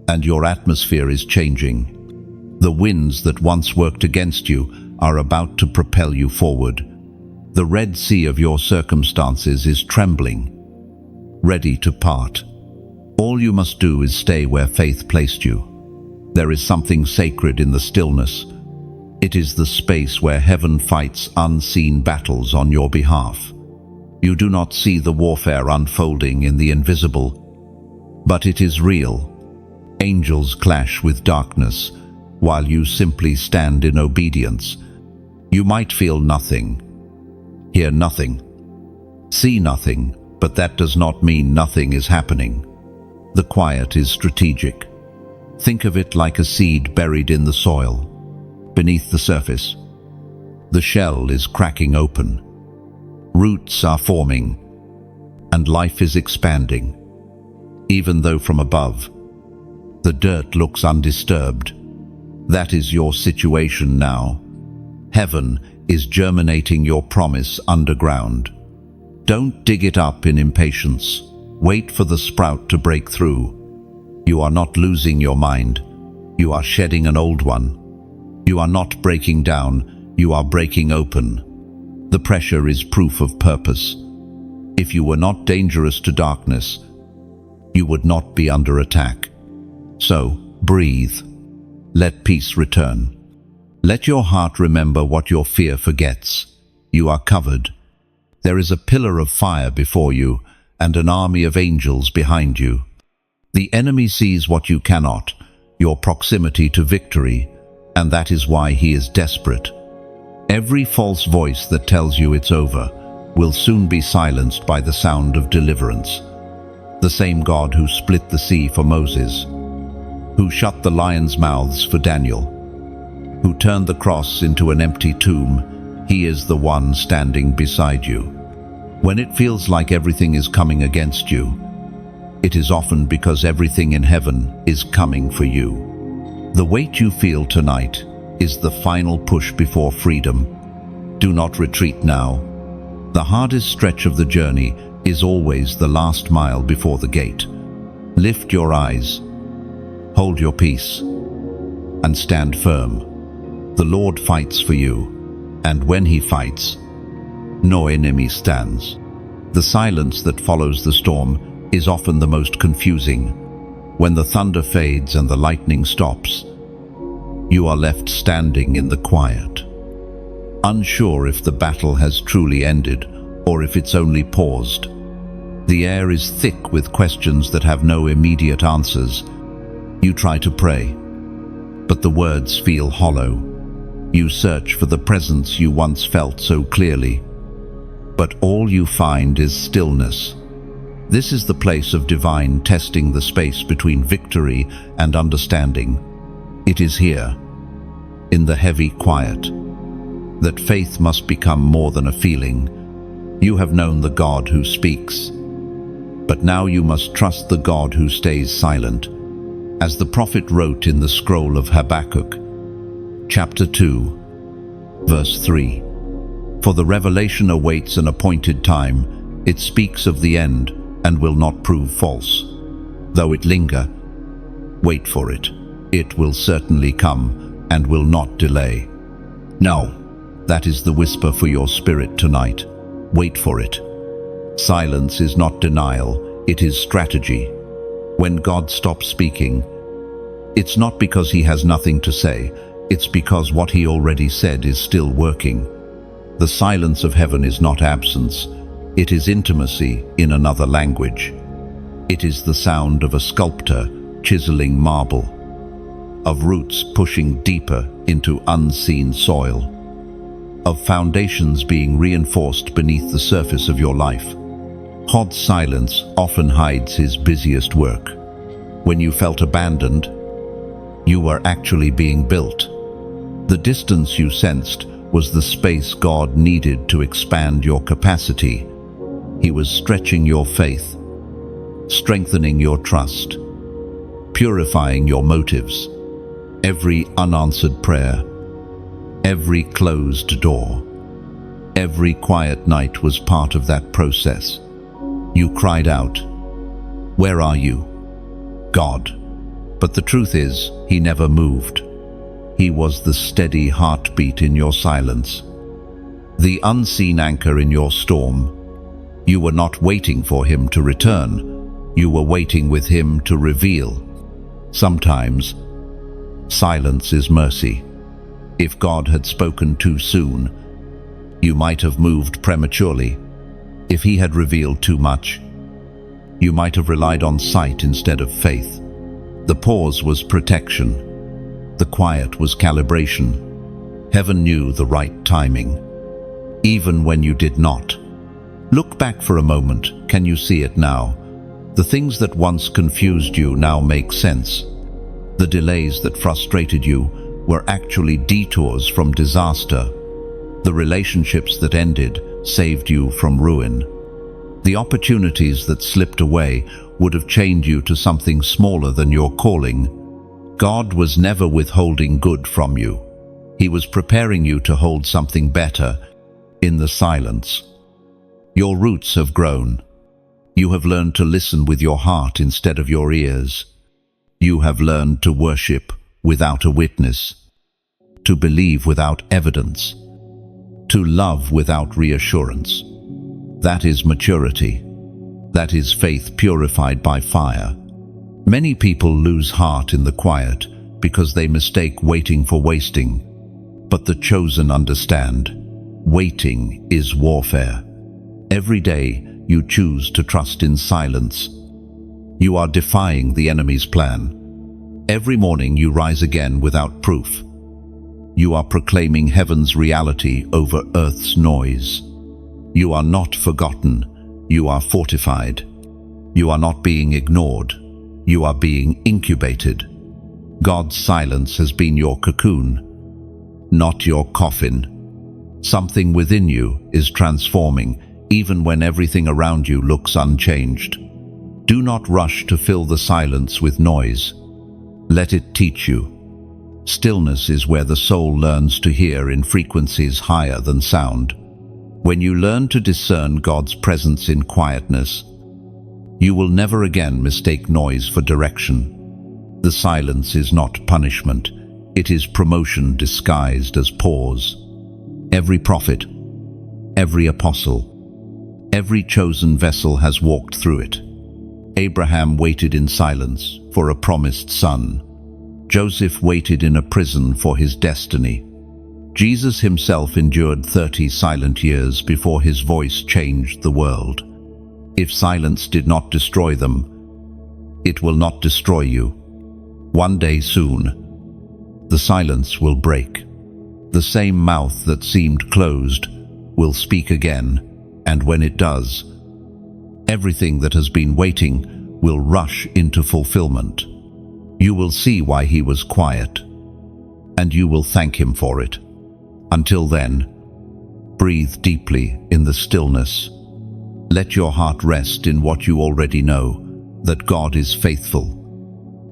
And your atmosphere is changing. The winds that once worked against you are about to propel you forward. The Red Sea of your circumstances is trembling, ready to part. All you must do is stay where faith placed you. There is something sacred in the stillness. It is the space where heaven fights unseen battles on your behalf. You do not see the warfare unfolding in the invisible, but it is real. Angels clash with darkness, while you simply stand in obedience. You might feel nothing, hear nothing, see nothing, but that does not mean nothing is happening. The quiet is strategic. Think of it like a seed buried in the soil. Beneath the surface, the shell is cracking open. Roots are forming, and life is expanding. Even though from above, the dirt looks undisturbed. That is your situation now. Heaven is germinating your promise underground. Don't dig it up in impatience. Wait for the sprout to break through. You are not losing your mind. You are shedding an old one. You are not breaking down. You are breaking open. The pressure is proof of purpose. If you were not dangerous to darkness, you would not be under attack. So, breathe. Let peace return. Let your heart remember what your fear forgets. You are covered. There is a pillar of fire before you and an army of angels behind you. The enemy sees what you cannot, your proximity to victory, and that is why he is desperate. Every false voice that tells you it's over will soon be silenced by the sound of deliverance. The same God who split the sea for Moses, who shut the lions' mouths for Daniel, who turned the cross into an empty tomb, he is the one standing beside you. When it feels like everything is coming against you, it is often because everything in heaven is coming for you. The weight you feel tonight is the final push before freedom. Do not retreat now. The hardest stretch of the journey is always the last mile before the gate. Lift your eyes, hold your peace, and stand firm. The Lord fights for you, and when he fights, no enemy stands. The silence that follows the storm is often the most confusing. When the thunder fades and the lightning stops, you are left standing in the quiet, unsure if the battle has truly ended or if it's only paused. The air is thick with questions that have no immediate answers. You try to pray, but the words feel hollow. You search for the presence you once felt so clearly, but all you find is stillness. This is the place of divine testing, the space between victory and understanding. It is here, in the heavy quiet, that faith must become more than a feeling. You have known the God who speaks, but now you must trust the God who stays silent. As the prophet wrote in the scroll of Habakkuk, chapter 2, verse 3, "For the revelation awaits an appointed time. It speaks of the end and will not prove false. Though it linger, wait for it. It will certainly come and will not delay. No, that is the whisper for your spirit tonight. Wait for it. Silence is not denial, it is strategy. When God stops speaking, it's not because he has nothing to say, it's because what he already said is still working. The silence of heaven is not absence, it is intimacy in another language. It is the sound of a sculptor chiseling marble, of roots pushing deeper into unseen soil, of foundations being reinforced beneath the surface of your life. God's silence often hides his busiest work. When you felt abandoned, you were actually being built. The distance you sensed was the space God needed to expand your capacity. He was stretching your faith, strengthening your trust, purifying your motives. Every unanswered prayer, every closed door, every quiet night was part of that process. You cried out, "Where are you, God?" But the truth is, he never moved. He was the steady heartbeat in your silence, the unseen anchor in your storm. You were not waiting for him to return. You were waiting with him to reveal. Sometimes, silence is mercy. If God had spoken too soon, you might have moved prematurely. If he had revealed too much, you might have relied on sight instead of faith. The pause was protection. The quiet was calibration. Heaven knew the right timing, even when you did not. Look back for a moment. Can you see it now? The things that once confused you now make sense. The delays that frustrated you were actually detours from disaster. The relationships that ended saved you from ruin. The opportunities that slipped away would have chained you to something smaller than your calling. God was never withholding good from you. He was preparing you to hold something better in the silence. Your roots have grown. You have learned to listen with your heart instead of your ears. You have learned to worship without a witness, to believe without evidence, to love without reassurance. That is maturity. That is faith purified by fire. Many people lose heart in the quiet because they mistake waiting for wasting. But the chosen understand. Waiting is warfare. Every day you choose to trust in silence. You are defying the enemy's plan. Every morning you rise again without proof. You are proclaiming heaven's reality over earth's noise. You are not forgotten. You are fortified. You are not being ignored. You are being incubated. God's silence has been your cocoon, not your coffin. Something within you is transforming, even when everything around you looks unchanged. Do not rush to fill the silence with noise. Let it teach you. Stillness is where the soul learns to hear in frequencies higher than sound. When you learn to discern God's presence in quietness, you will never again mistake noise for direction. The silence is not punishment. It is promotion disguised as pause. Every prophet, every apostle, every chosen vessel has walked through it. Abraham waited in silence for a promised son. Joseph waited in a prison for his destiny. Jesus himself endured 30 silent years before his voice changed the world. If silence did not destroy them, it will not destroy you. One day soon, the silence will break. The same mouth that seemed closed will speak again, and when it does, everything that has been waiting will rush into fulfillment. You will see why he was quiet, and you will thank him for it. Until then, breathe deeply in the stillness. Let your heart rest in what you already know, that God is faithful,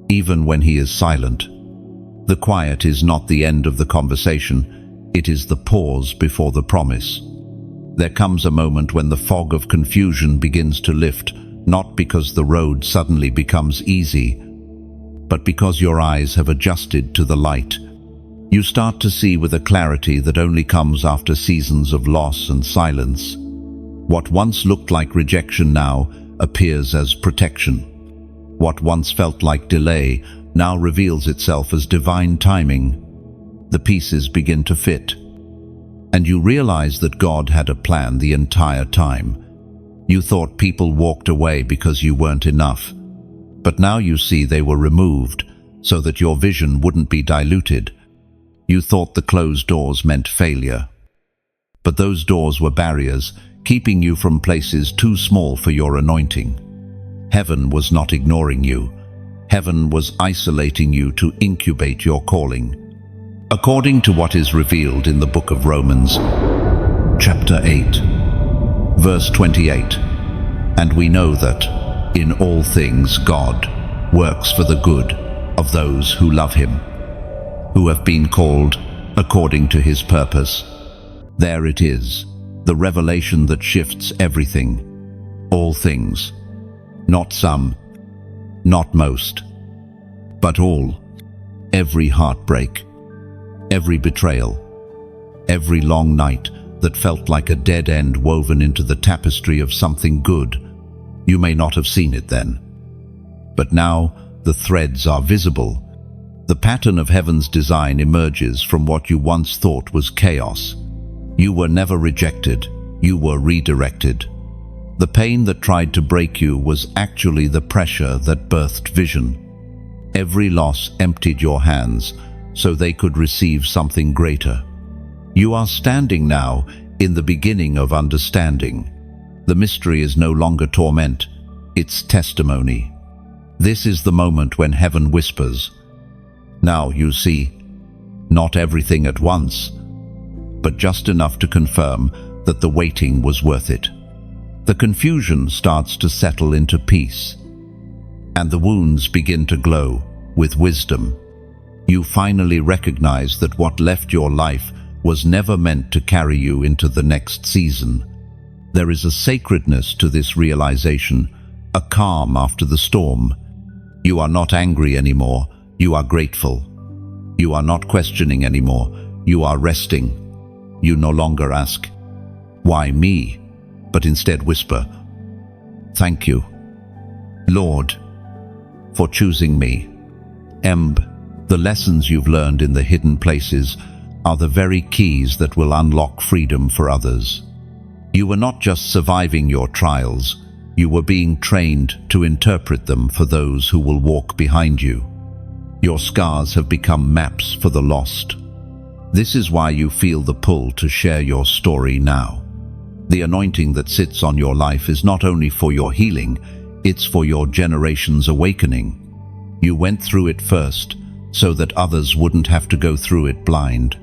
even when he is silent. The quiet is not the end of the conversation, it is the pause before the promise. There comes a moment when the fog of confusion begins to lift, not because the road suddenly becomes easy, but because your eyes have adjusted to the light. You start to see with a clarity that only comes after seasons of loss and silence. What once looked like rejection now appears as protection. What once felt like delay now reveals itself as divine timing. The pieces begin to fit, and you realize that God had a plan the entire time. You thought people walked away because you weren't enough, but now you see they were removed so that your vision wouldn't be diluted. You thought the closed doors meant failure, but those doors were barriers, keeping you from places too small for your anointing. Heaven was not ignoring you. Heaven was isolating you to incubate your calling. According to what is revealed in the book of Romans, chapter 8, verse 28, and we know that in all things God works for the good of those who love him, who have been called according to his purpose. There it is, the revelation that shifts everything. All things. Not some, not most, but all. Every heartbreak, every betrayal, every long night that felt like a dead end woven into the tapestry of something good. You may not have seen it then, but now the threads are visible. The pattern of heaven's design emerges from what you once thought was chaos. You were never rejected, you were redirected. The pain that tried to break you was actually the pressure that birthed vision. Every loss emptied your hands so they could receive something greater. You are standing now in the beginning of understanding. The mystery is no longer torment, it's testimony. This is the moment when heaven whispers, "Now you see, not everything at once, but just enough to confirm that the waiting was worth it." The confusion starts to settle into peace, and the wounds begin to glow with wisdom. You finally recognize that what left your life was never meant to carry you into the next season. There is a sacredness to this realization, a calm after the storm. You are not angry anymore, you are grateful. You are not questioning anymore, you are resting. You no longer ask, "Why me?" but instead whisper, "Thank you, Lord, for choosing me." The lessons you've learned in the hidden places are the very keys that will unlock freedom for others. You were not just surviving your trials, you were being trained to interpret them for those who will walk behind you. Your scars have become maps for the lost. This is why you feel the pull to share your story now. The anointing that sits on your life is not only for your healing, it's for your generation's awakening. You went through it first, so that others wouldn't have to go through it blind.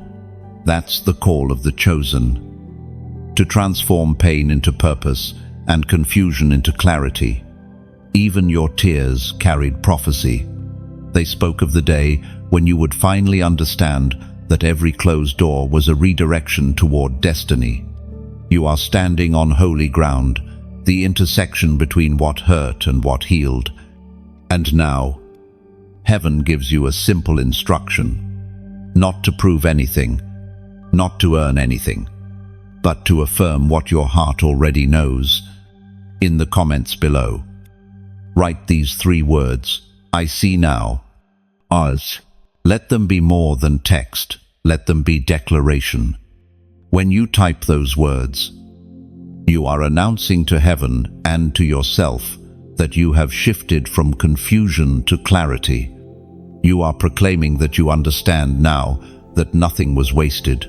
That's the call of the chosen. To transform pain into purpose and confusion into clarity. Even your tears carried prophecy. They spoke of the day when you would finally understand that every closed door was a redirection toward destiny. You are standing on holy ground, the intersection between what hurt and what healed. And now, heaven gives you a simple instruction. Not to prove anything, not to earn anything, but to affirm what your heart already knows. In the comments below, write these 3 words, "I see now." As. Let them be more than text, let them be declaration. When you type those words, you are announcing to heaven and to yourself that you have shifted from confusion to clarity. You are proclaiming that you understand now that nothing was wasted,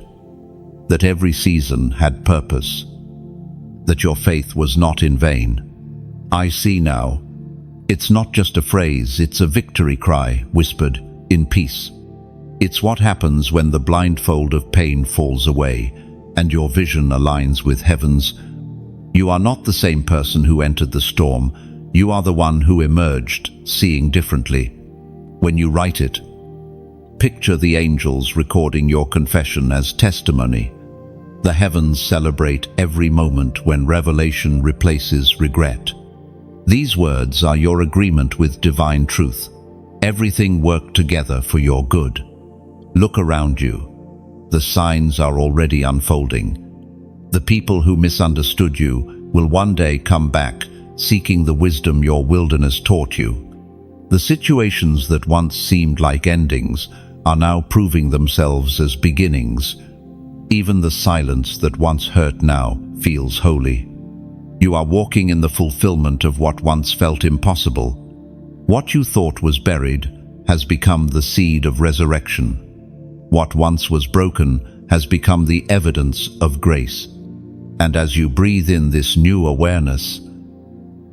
that every season had purpose, that your faith was not in vain. I see now. It's not just a phrase, it's a victory cry whispered in peace. It's what happens when the blindfold of pain falls away and your vision aligns with heaven's. You are not the same person who entered the storm. You are the one who emerged, seeing differently. When you write it, picture the angels recording your confession as testimony. The heavens celebrate every moment when revelation replaces regret. These words are your agreement with divine truth. Everything worked together for your good. Look around you. The signs are already unfolding. The people who misunderstood you will one day come back, seeking the wisdom your wilderness taught you. The situations that once seemed like endings are now proving themselves as beginnings. Even the silence that once hurt now feels holy. You are walking in the fulfillment of what once felt impossible. What you thought was buried has become the seed of resurrection. What once was broken has become the evidence of grace. And as you breathe in this new awareness,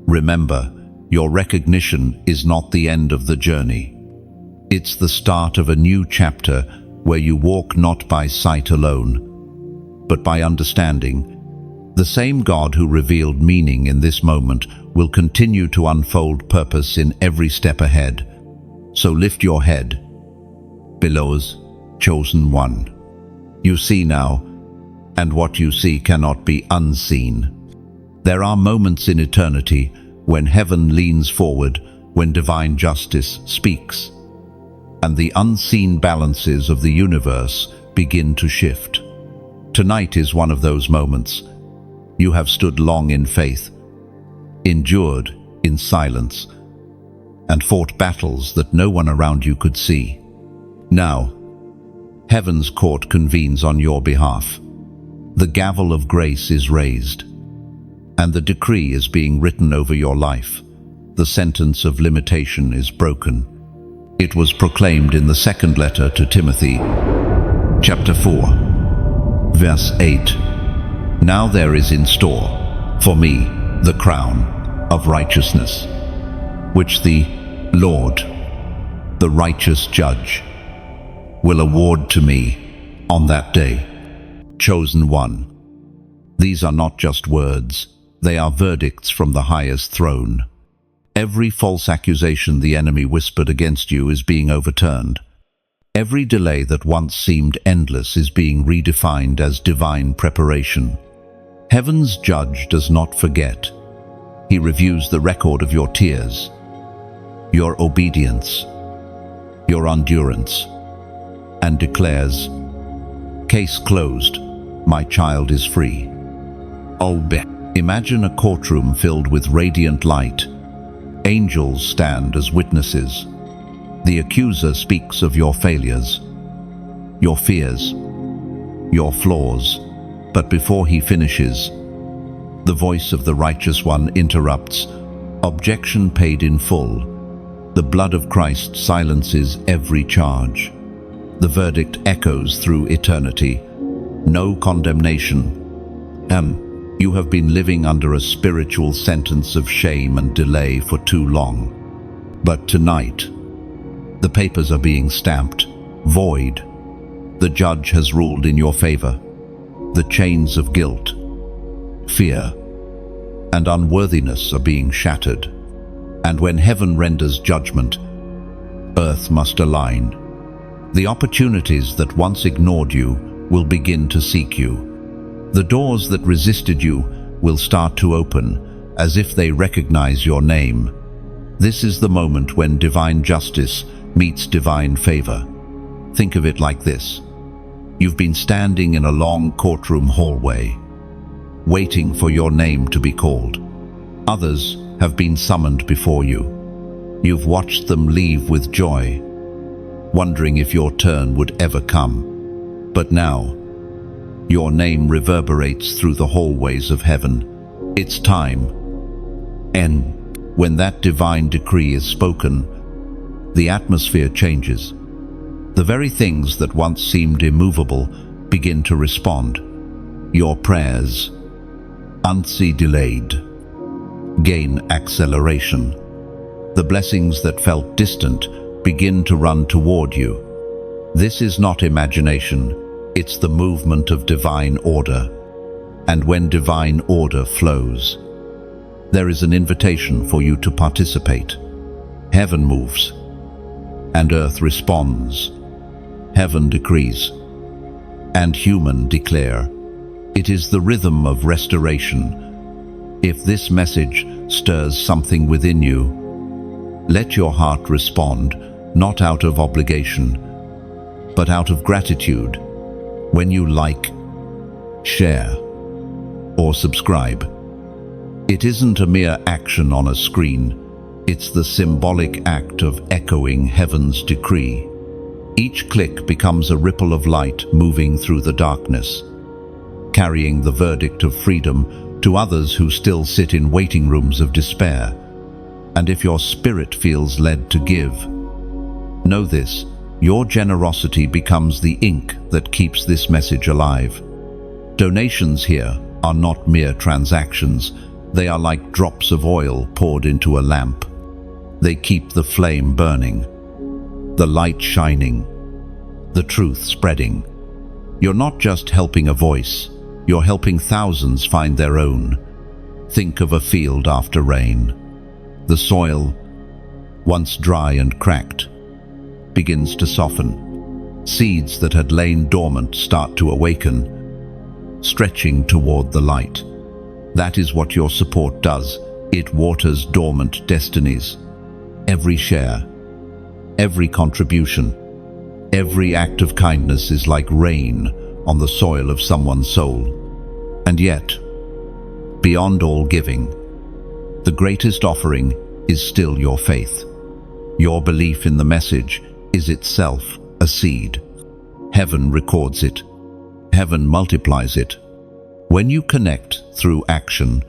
remember, your recognition is not the end of the journey. It's the start of a new chapter where you walk not by sight alone, but by understanding. The same God who revealed meaning in this moment will continue to unfold purpose in every step ahead. So lift your head. Below's chosen one. You see now, and what you see cannot be unseen. There are moments in eternity when heaven leans forward, when divine justice speaks, and the unseen balances of the universe begin to shift. Tonight is one of those moments. You have stood long in faith, endured in silence, and fought battles that no one around you could see. Now, heaven's court convenes on your behalf. The gavel of grace is raised, and the decree is being written over your life. The sentence of limitation is broken. It was proclaimed in the second letter to Timothy, chapter 4, verse 8. Now there is in store for me the crown of righteousness, which the Lord, the righteous judge, will award to me on that day. Chosen one. These are not just words, they are verdicts from the highest throne. Every false accusation the enemy whispered against you is being overturned. Every delay that once seemed endless is being redefined as divine preparation. Heaven's judge does not forget. He reviews the record of your tears, your obedience, your endurance, and declares, "Case closed, my child is free." Imagine a courtroom filled with radiant light. Angels stand as witnesses. The accuser speaks of your failures, your fears, your flaws, but before he finishes, the voice of the righteous one interrupts. Objection paid in full. The blood of Christ silences every charge. The verdict echoes through eternity. No condemnation. You have been living under a spiritual sentence of shame and delay for too long. But tonight, the papers are being stamped void. The judge has ruled in your favor. The chains of guilt, fear, and unworthiness are being shattered. And when heaven renders judgment, earth must align. The opportunities that once ignored you will begin to seek you. The doors that resisted you will start to open, as if they recognize your name. This is the moment when divine justice meets divine favor. Think of it like this. You've been standing in a long courtroom hallway, waiting for your name to be called. Others have been summoned before you. You've watched them leave with joy, wondering if your turn would ever come. But now, your name reverberates through the hallways of heaven. It's time. And when that divine decree is spoken, the atmosphere changes. The very things that once seemed immovable begin to respond. Your prayers, delayed, gain acceleration. The blessings that felt distant begin to run toward you. This is not imagination. It's the movement of divine order. And when divine order flows, there is an invitation for you to participate. Heaven moves, and earth responds. Heaven decrees, and human declare. It is the rhythm of restoration. If this message stirs something within you, let your heart respond, not out of obligation, but out of gratitude. When you like, share, or subscribe, it isn't a mere action on a screen. It's the symbolic act of echoing heaven's decree. Each click becomes a ripple of light moving through the darkness, carrying the verdict of freedom to others who still sit in waiting rooms of despair. And if your spirit feels led to give, know this: your generosity becomes the ink that keeps this message alive. Donations here are not mere transactions. They are like drops of oil poured into a lamp. They keep the flame burning, the light shining, the truth spreading. You're not just helping a voice, you're helping thousands find their own. Think of a field after rain. The soil, once dry and cracked, begins to soften. Seeds that had lain dormant start to awaken, stretching toward the light. That is what your support does. It waters dormant destinies. Every share, every contribution, every act of kindness is like rain on the soil of someone's soul. And yet, beyond all giving, the greatest offering is still your faith. Your belief in the message is itself a seed. Heaven records it. Heaven multiplies it. When you connect through action,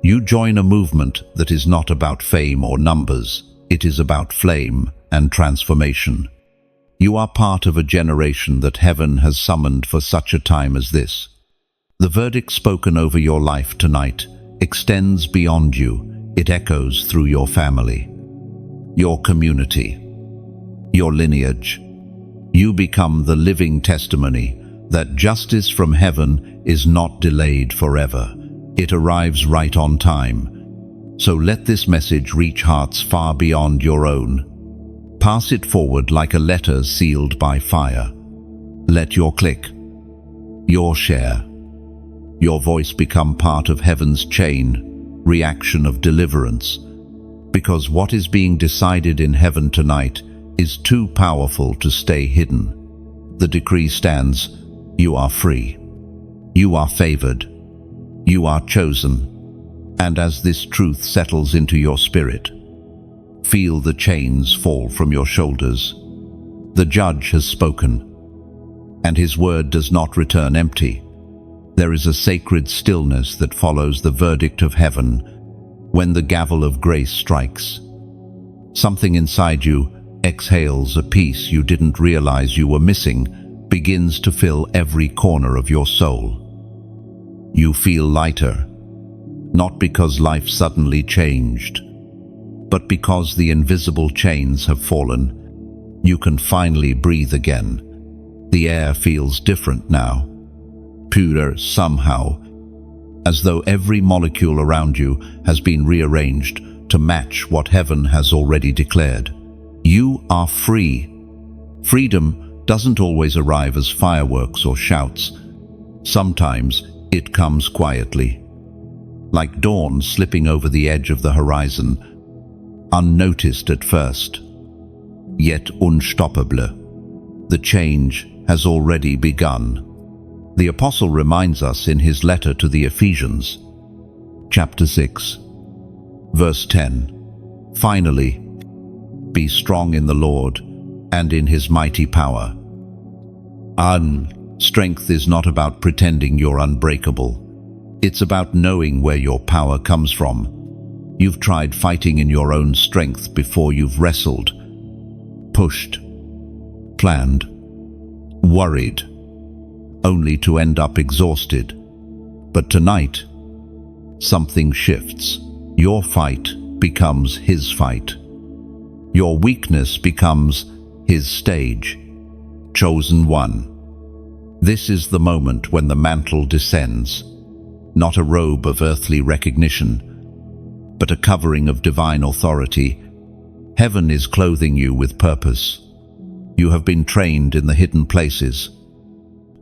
you join a movement that is not about fame or numbers. It is about flame and transformation. You are part of a generation that heaven has summoned for such a time as this. The verdict spoken over your life tonight extends beyond you. It echoes through your family, your community, your lineage. You become the living testimony that justice from heaven is not delayed forever. It arrives right on time. So let this message reach hearts far beyond your own. Pass it forward like a letter sealed by fire. Let your click, your share, your voice become part of heaven's chain reaction of deliverance. Because what is being decided in heaven tonight is too powerful to stay hidden. The decree stands: you are free. You are favored. You are chosen. And as this truth settles into your spirit, feel the chains fall from your shoulders. The judge has spoken, and his word does not return empty. There is a sacred stillness that follows the verdict of heaven when the gavel of grace strikes. Something inside you exhales a peace you didn't realize you were missing, begins to fill every corner of your soul. You feel lighter, not because life suddenly changed, but because the invisible chains have fallen. You can finally breathe again. The air feels different now, purer somehow, as though every molecule around you has been rearranged to match what heaven has already declared. You are free. Freedom doesn't always arrive as fireworks or shouts. Sometimes it comes quietly, like dawn slipping over the edge of the horizon, unnoticed at first, yet unstoppable. The change has already begun. The Apostle reminds us in his letter to the Ephesians, chapter 6, verse 10, "Finally, be strong in the Lord and in his mighty power." Strength is not about pretending you're unbreakable. It's about knowing where your power comes from. You've tried fighting in your own strength before. You've wrestled, pushed, planned, worried, only to end up exhausted. But tonight, something shifts. Your fight becomes his fight. Your weakness becomes his stage. Chosen one. This is the moment when the mantle descends, not a robe of earthly recognition, but a covering of divine authority. Heaven is clothing you with purpose. You have been trained in the hidden places,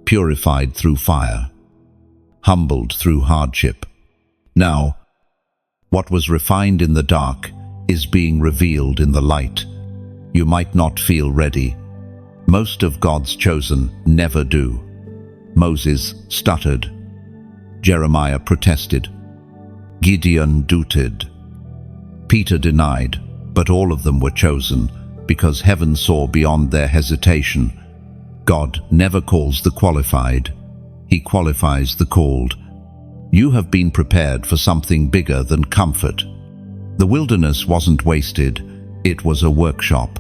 purified through fire, humbled through hardship. Now, what was refined in the dark is being revealed in the light. You might not feel ready. Most of God's chosen never do. Moses stuttered. Jeremiah protested. Gideon doubted. Peter denied, but all of them were chosen because heaven saw beyond their hesitation. God never calls the qualified. He qualifies the called. You have been prepared for something bigger than comfort. The wilderness wasn't wasted. It was a workshop.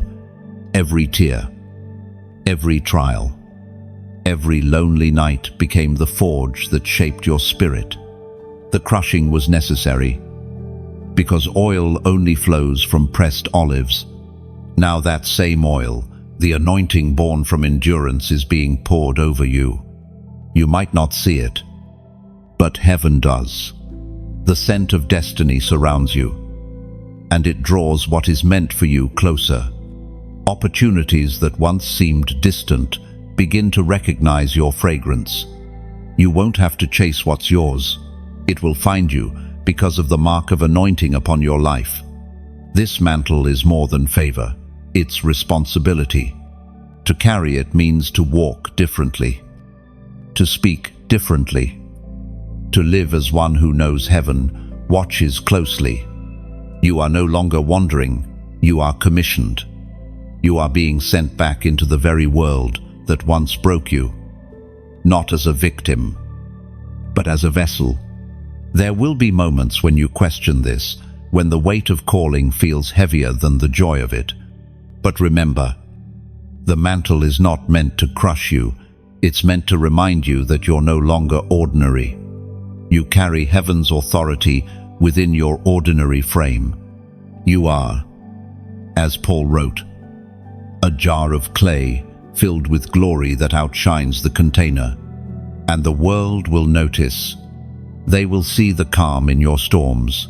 Every tear, every trial, every lonely night became the forge that shaped your spirit. The crushing was necessary because oil only flows from pressed olives. Now that same oil, the anointing born from endurance, is being poured over you. You might not see it, but heaven does. The scent of destiny surrounds you, and it draws what is meant for you closer. Opportunities that once seemed distant begin to recognize your fragrance. You won't have to chase what's yours. It will find you because of the mark of anointing upon your life. This mantle is more than favor. It's responsibility. To carry it means to walk differently, to speak differently, to live as one who knows heaven watches closely. You are no longer wandering. You are commissioned. You are being sent back into the very world that once broke you, not as a victim, but as a vessel. There will be moments when you question this, when the weight of calling feels heavier than the joy of it. But remember, the mantle is not meant to crush you. It's meant to remind you that you're no longer ordinary. You carry heaven's authority within your ordinary frame. You are, as Paul wrote, a jar of clay filled with glory that outshines the container. And the world will notice. They will see the calm in your storms,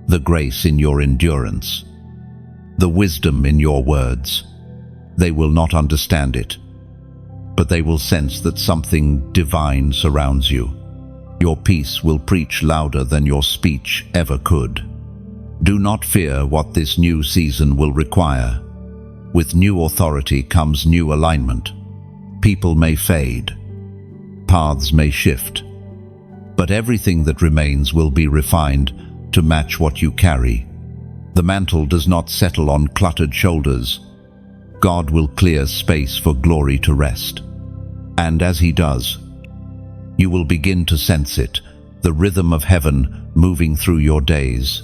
the grace in your endurance, the wisdom in your words. They will not understand it, but they will sense that something divine surrounds you. Your peace will preach louder than your speech ever could. Do not fear what this new season will require. With new authority comes new alignment. People may fade, paths may shift, but everything that remains will be refined to match what you carry. The mantle does not settle on cluttered shoulders. God will clear space for glory to rest. And as He does, you will begin to sense it, the rhythm of heaven moving through your days.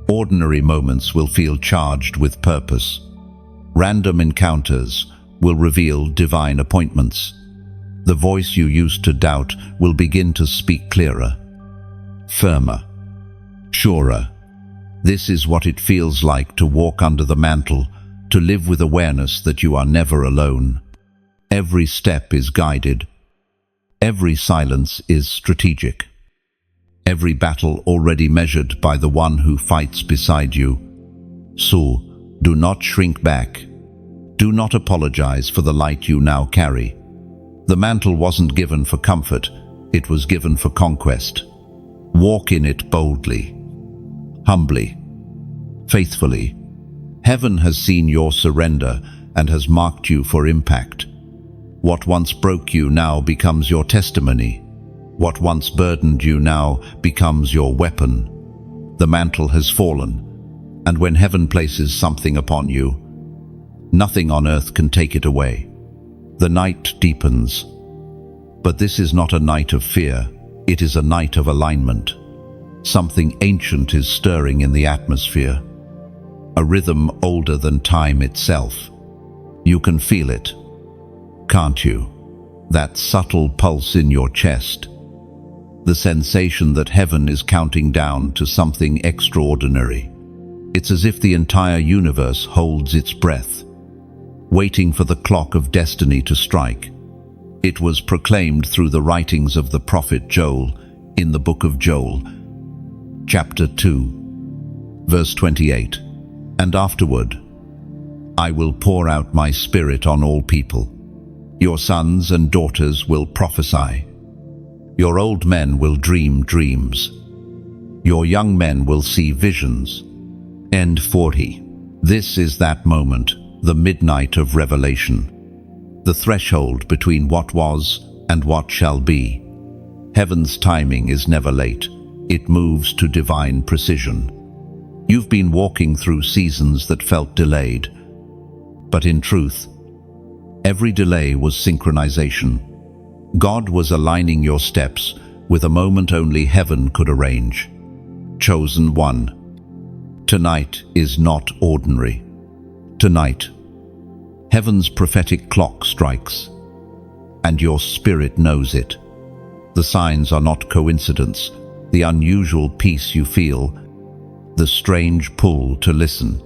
Ordinary moments will feel charged with purpose. Random encounters will reveal divine appointments. The voice you used to doubt will begin to speak clearer, firmer, surer. This is what it feels like to walk under the mantle, to live with awareness that you are never alone. Every step is guided. Every silence is strategic. Every battle already measured by the one who fights beside you. So, do not shrink back. Do not apologize for the light you now carry. The mantle wasn't given for comfort, it was given for conquest. Walk in it boldly, humbly, faithfully. Heaven has seen your surrender and has marked you for impact. What once broke you now becomes your testimony. What once burdened you now becomes your weapon. The mantle has fallen, and when heaven places something upon you, nothing on earth can take it away. The night deepens, but this is not a night of fear, it is a night of alignment. Something ancient is stirring in the atmosphere, a rhythm older than time itself. You can feel it, can't you? That subtle pulse in your chest, the sensation that heaven is counting down to something extraordinary. It's as if the entire universe holds its breath, waiting for the clock of destiny to strike. It was proclaimed through the writings of the prophet Joel in the book of Joel, chapter 2, verse 28. And afterward, I will pour out my spirit on all people. Your sons and daughters will prophesy. Your old men will dream dreams. Your young men will see visions. End 40. This is that moment, the midnight of revelation. The threshold between what was and what shall be. Heaven's timing is never late. It moves to divine precision. You've been walking through seasons that felt delayed. But in truth, every delay was synchronization. God was aligning your steps with a moment only heaven could arrange. Chosen one. Tonight is not ordinary. Tonight, heaven's prophetic clock strikes, and your spirit knows it. The signs are not coincidence, the unusual peace you feel, the strange pull to listen,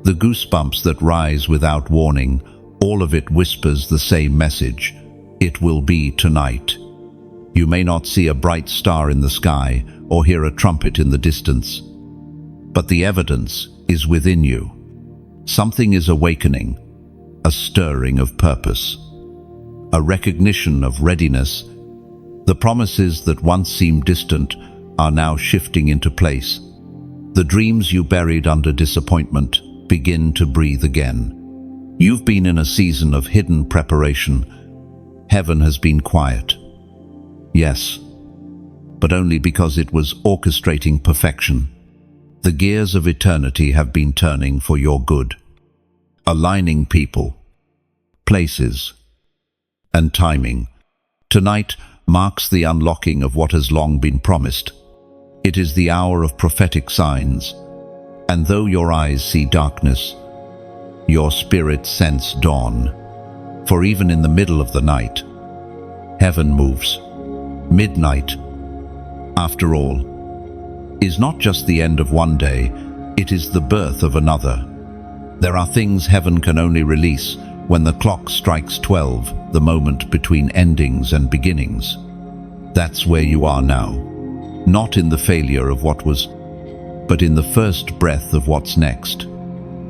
the goosebumps that rise without warning, all of it whispers the same message. It will be tonight. You may not see a bright star in the sky or hear a trumpet in the distance, but the evidence is within you. Something is awakening, a stirring of purpose, a recognition of readiness. The promises that once seemed distant are now shifting into place. The dreams you buried under disappointment begin to breathe again. You've been in a season of hidden preparation. Heaven has been quiet. Yes, but only because it was orchestrating perfection. The gears of eternity have been turning for your good, aligning people, places, and timing. Tonight marks the unlocking of what has long been promised. It is the hour of prophetic signs, and though your eyes see darkness, your spirit sense dawn. For even in the middle of the night, heaven moves. Midnight, after all, is not just the end of one day, it is the birth of another. There are things heaven can only release when the clock strikes 12, the moment between endings and beginnings. That's where you are now. Not in the failure of what was, but in the first breath of what's next.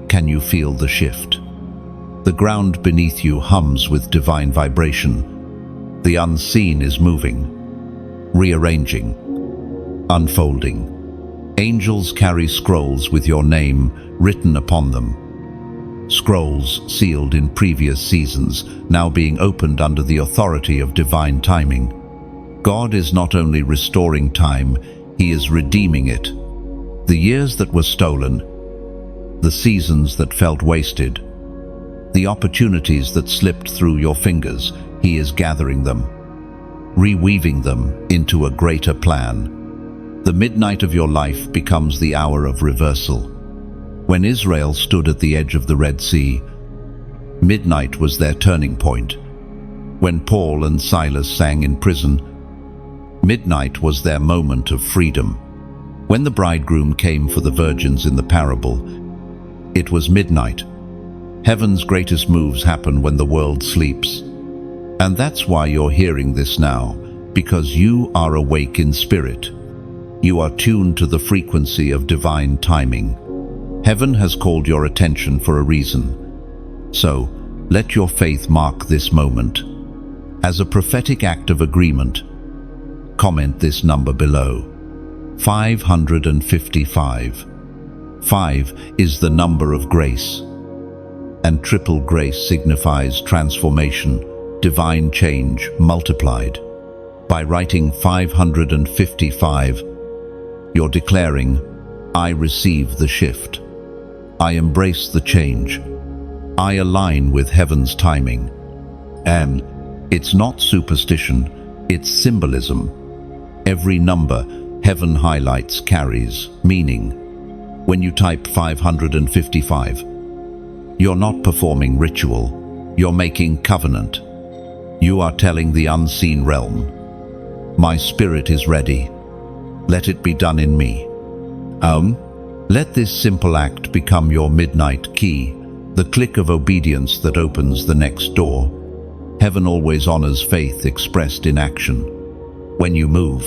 Can you feel the shift? The ground beneath you hums with divine vibration. The unseen is moving, rearranging, unfolding. Angels carry scrolls with your name written upon them. Scrolls sealed in previous seasons, now being opened under the authority of divine timing. God is not only restoring time, He is redeeming it. The years that were stolen, the seasons that felt wasted, the opportunities that slipped through your fingers, He is gathering them, reweaving them into a greater plan. The midnight of your life becomes the hour of reversal. When Israel stood at the edge of the Red Sea, midnight was their turning point. When Paul and Silas sang in prison, midnight was their moment of freedom. When the bridegroom came for the virgins in the parable, it was midnight. Heaven's greatest moves happen when the world sleeps. And that's why you're hearing this now, because you are awake in spirit. You are tuned to the frequency of divine timing. Heaven has called your attention for a reason. So, let your faith mark this moment. As a prophetic act of agreement, comment this number below. 555. 5 is the number of grace, and triple grace signifies transformation, divine change multiplied. By writing 555, you're declaring, I receive the shift. I embrace the change. I align with heaven's timing. And it's not superstition, it's symbolism. Every number heaven highlights carries meaning. When you type 555, you're not performing ritual, you're making covenant. You are telling the unseen realm, my spirit is ready. Let it be done in me. Let this simple act become your midnight key, the click of obedience that opens the next door. Heaven always honors faith expressed in action. When you move,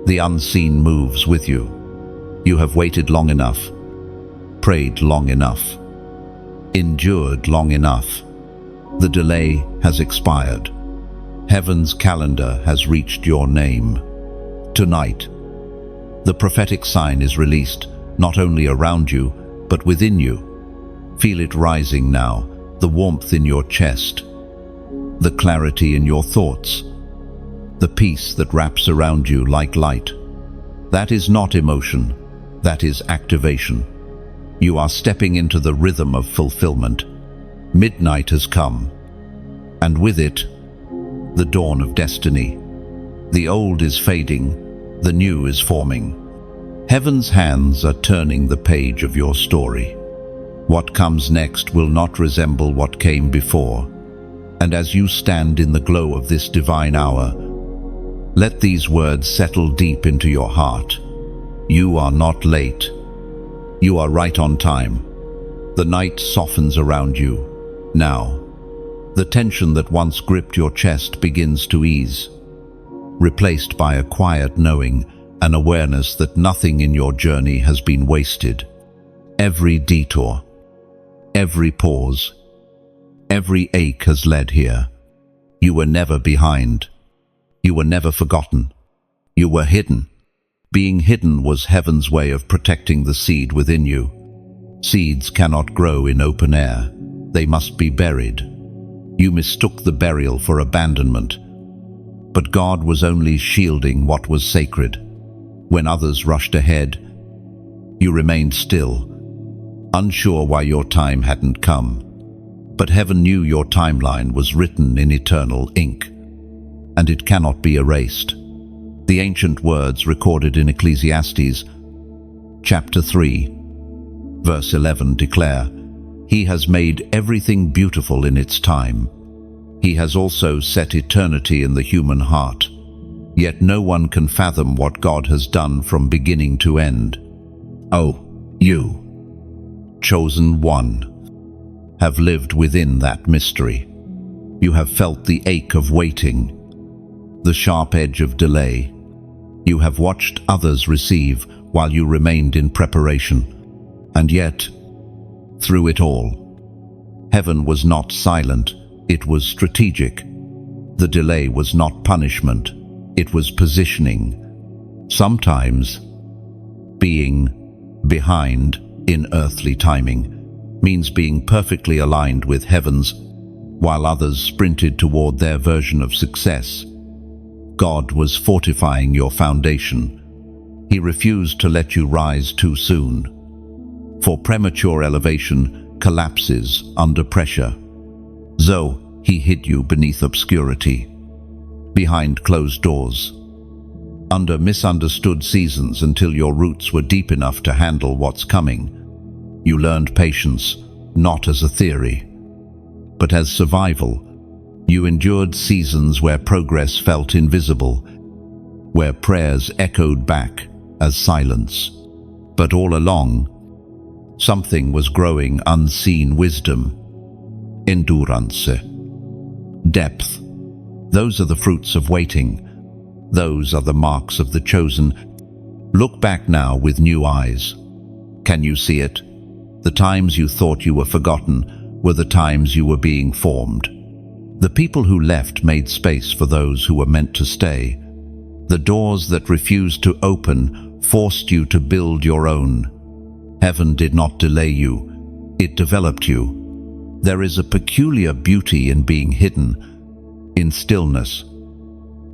the unseen moves with you. You have waited long enough, prayed long enough, endured long enough. The delay has expired. Heaven's calendar has reached your name. Tonight, the prophetic sign is released, not only around you, but within you. Feel it rising now, the warmth in your chest, the clarity in your thoughts, the peace that wraps around you like light. That is not emotion, that is activation. You are stepping into the rhythm of fulfillment. Midnight has come, and with it, the dawn of destiny. The old is fading, the new is forming. Heaven's hands are turning the page of your story. What comes next will not resemble what came before. And as you stand in the glow of this divine hour, let these words settle deep into your heart. You are not late. You are right on time. The night softens around you. Now, the tension that once gripped your chest begins to ease, replaced by a quiet knowing, an awareness that nothing in your journey has been wasted. Every detour, every pause, every ache has led here. You were never behind. You were never forgotten. You were hidden. Being hidden was heaven's way of protecting the seed within you. Seeds cannot grow in open air. They must be buried. You mistook the burial for abandonment. But God was only shielding what was sacred. When others rushed ahead, you remained still, unsure why your time hadn't come. But heaven knew your timeline was written in eternal ink, and it cannot be erased. The ancient words recorded in Ecclesiastes, chapter 3, verse 11 declare, "He has made everything beautiful in its time. He has also set eternity in the human heart. Yet no one can fathom what God has done from beginning to end." Oh, you, chosen one, have lived within that mystery. You have felt the ache of waiting, the sharp edge of delay. You have watched others receive while you remained in preparation. And yet, through it all, heaven was not silent, it was strategic. The delay was not punishment, it was positioning. Sometimes, being behind in earthly timing means being perfectly aligned with heaven's, while others sprinted toward their version of success. God was fortifying your foundation. He refused to let you rise too soon. For premature elevation collapses under pressure. So he hid you beneath obscurity, behind closed doors, under misunderstood seasons until your roots were deep enough to handle what's coming. You learned patience, not as a theory, but as survival. You endured seasons where progress felt invisible, where prayers echoed back as silence. But all along, something was growing: unseen wisdom, endurance, depth. Those are the fruits of waiting. Those are the marks of the chosen. Look back now with new eyes. Can you see it? The times you thought you were forgotten were the times you were being formed. The people who left made space for those who were meant to stay. The doors that refused to open forced you to build your own. Heaven did not delay you, it developed you. There is a peculiar beauty in being hidden, in stillness.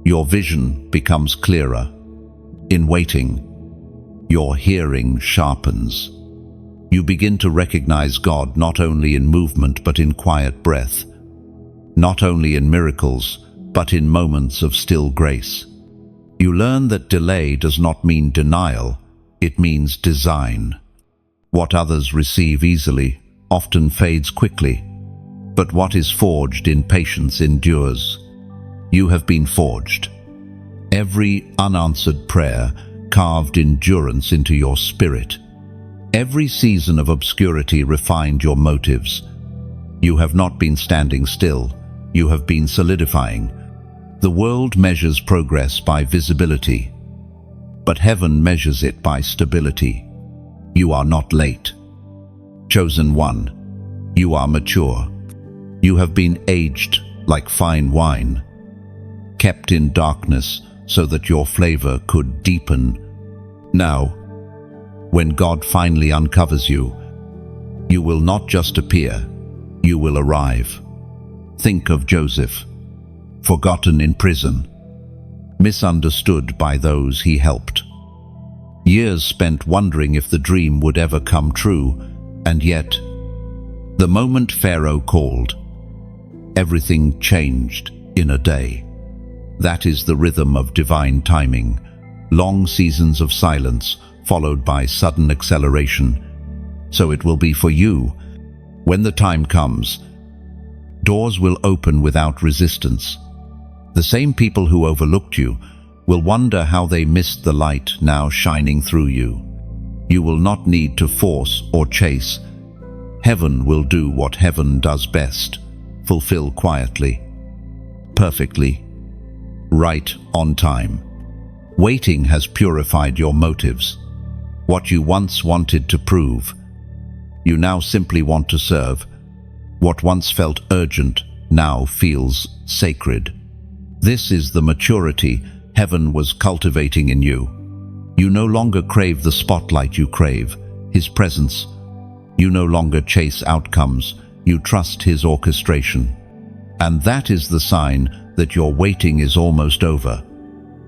Your vision becomes clearer. In waiting, your hearing sharpens. You begin to recognize God not only in movement but in quiet breath, not only in miracles but in moments of still grace. You learn that delay does not mean denial, it means design. What others receive easily often fades quickly, but what is forged in patience endures. You have been forged. Every unanswered prayer carved endurance into your spirit. Every season of obscurity refined your motives. You have not been standing still, you have been solidifying. The world measures progress by visibility, but heaven measures it by stability. You are not late. Chosen one, you are mature. You have been aged like fine wine. kept in darkness so that your flavor could deepen. Now, when God finally uncovers you, you will not just appear, you will arrive. Think of Joseph, forgotten in prison, misunderstood by those he helped. Years spent wondering if the dream would ever come true, and yet, the moment Pharaoh called, everything changed in a day. That is the rhythm of divine timing. Long seasons of silence followed by sudden acceleration. So it will be for you. When the time comes, doors will open without resistance. The same people who overlooked you will wonder how they missed the light now shining through you. You will not need to force or chase. Heaven will do what heaven does best, fulfill quietly, perfectly, right on time. Waiting has purified your motives. What you once wanted to prove, you now simply want to serve. What once felt urgent now feels sacred. This is the maturity heaven was cultivating in you. You no longer crave the spotlight, you crave His presence. You no longer chase outcomes, you trust His orchestration. And that is the sign that your waiting is almost over.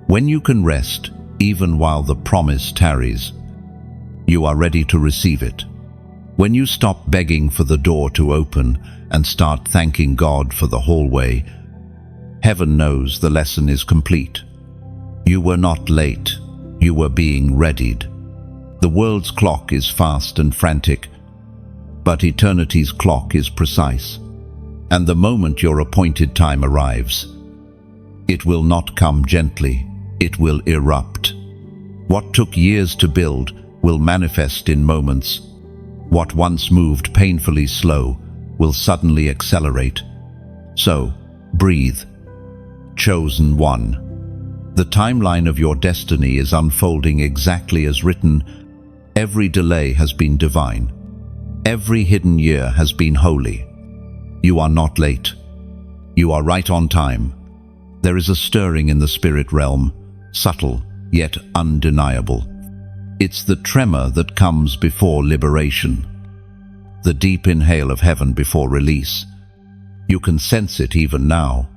When you can rest, even while the promise tarries, you are ready to receive it. When you stop begging for the door to open and start thanking God for the hallway, heaven knows the lesson is complete. You were not late, you were being readied. The world's clock is fast and frantic, but eternity's clock is precise. And the moment your appointed time arrives, it will not come gently, it will erupt. What took years to build will manifest in moments. What once moved painfully slow will suddenly accelerate. So, breathe. Chosen one. The timeline of your destiny is unfolding exactly as written. Every delay has been divine. Every hidden year has been holy. You are not late. You are right on time. There is a stirring in the spirit realm, subtle yet undeniable. It's the tremor that comes before liberation, the deep inhale of heaven before release. You can sense it even now,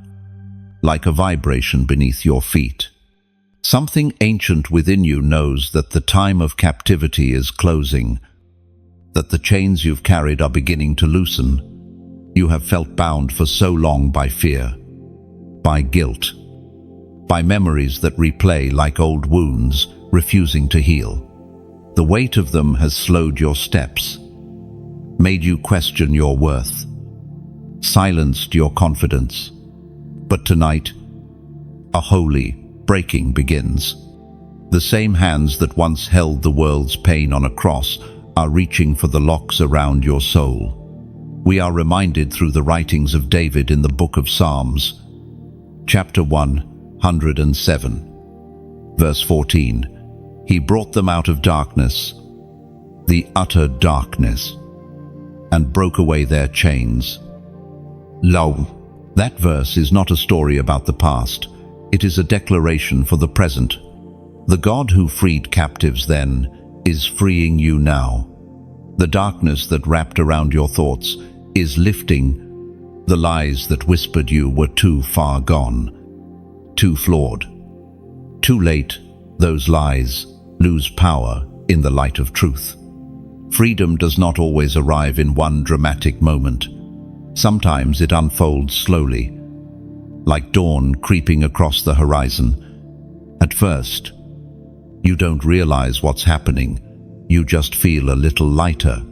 like a vibration beneath your feet. Something ancient within you knows that the time of captivity is closing, that the chains you've carried are beginning to loosen. You have felt bound for so long by fear, by guilt, by memories that replay like old wounds, refusing to heal. The weight of them has slowed your steps, made you question your worth, silenced your confidence. But tonight, a holy breaking begins. The same hands that once held the world's pain on a cross are reaching for the locks around your soul. We are reminded through the writings of David in the book of Psalms, chapter 107, verse 14. He brought them out of darkness, the utter darkness, and broke away their chains. Lo, that verse is not a story about the past. It is a declaration for the present. The God who freed captives then is freeing you now. The darkness that wrapped around your thoughts is lifting. The lies that whispered you were too far gone, too flawed, too late. Those lies lose power in the light of truth. Freedom does not always arrive in one dramatic moment. Sometimes it unfolds slowly, like dawn creeping across the horizon. At first, you don't realize what's happening. You just feel a little lighter,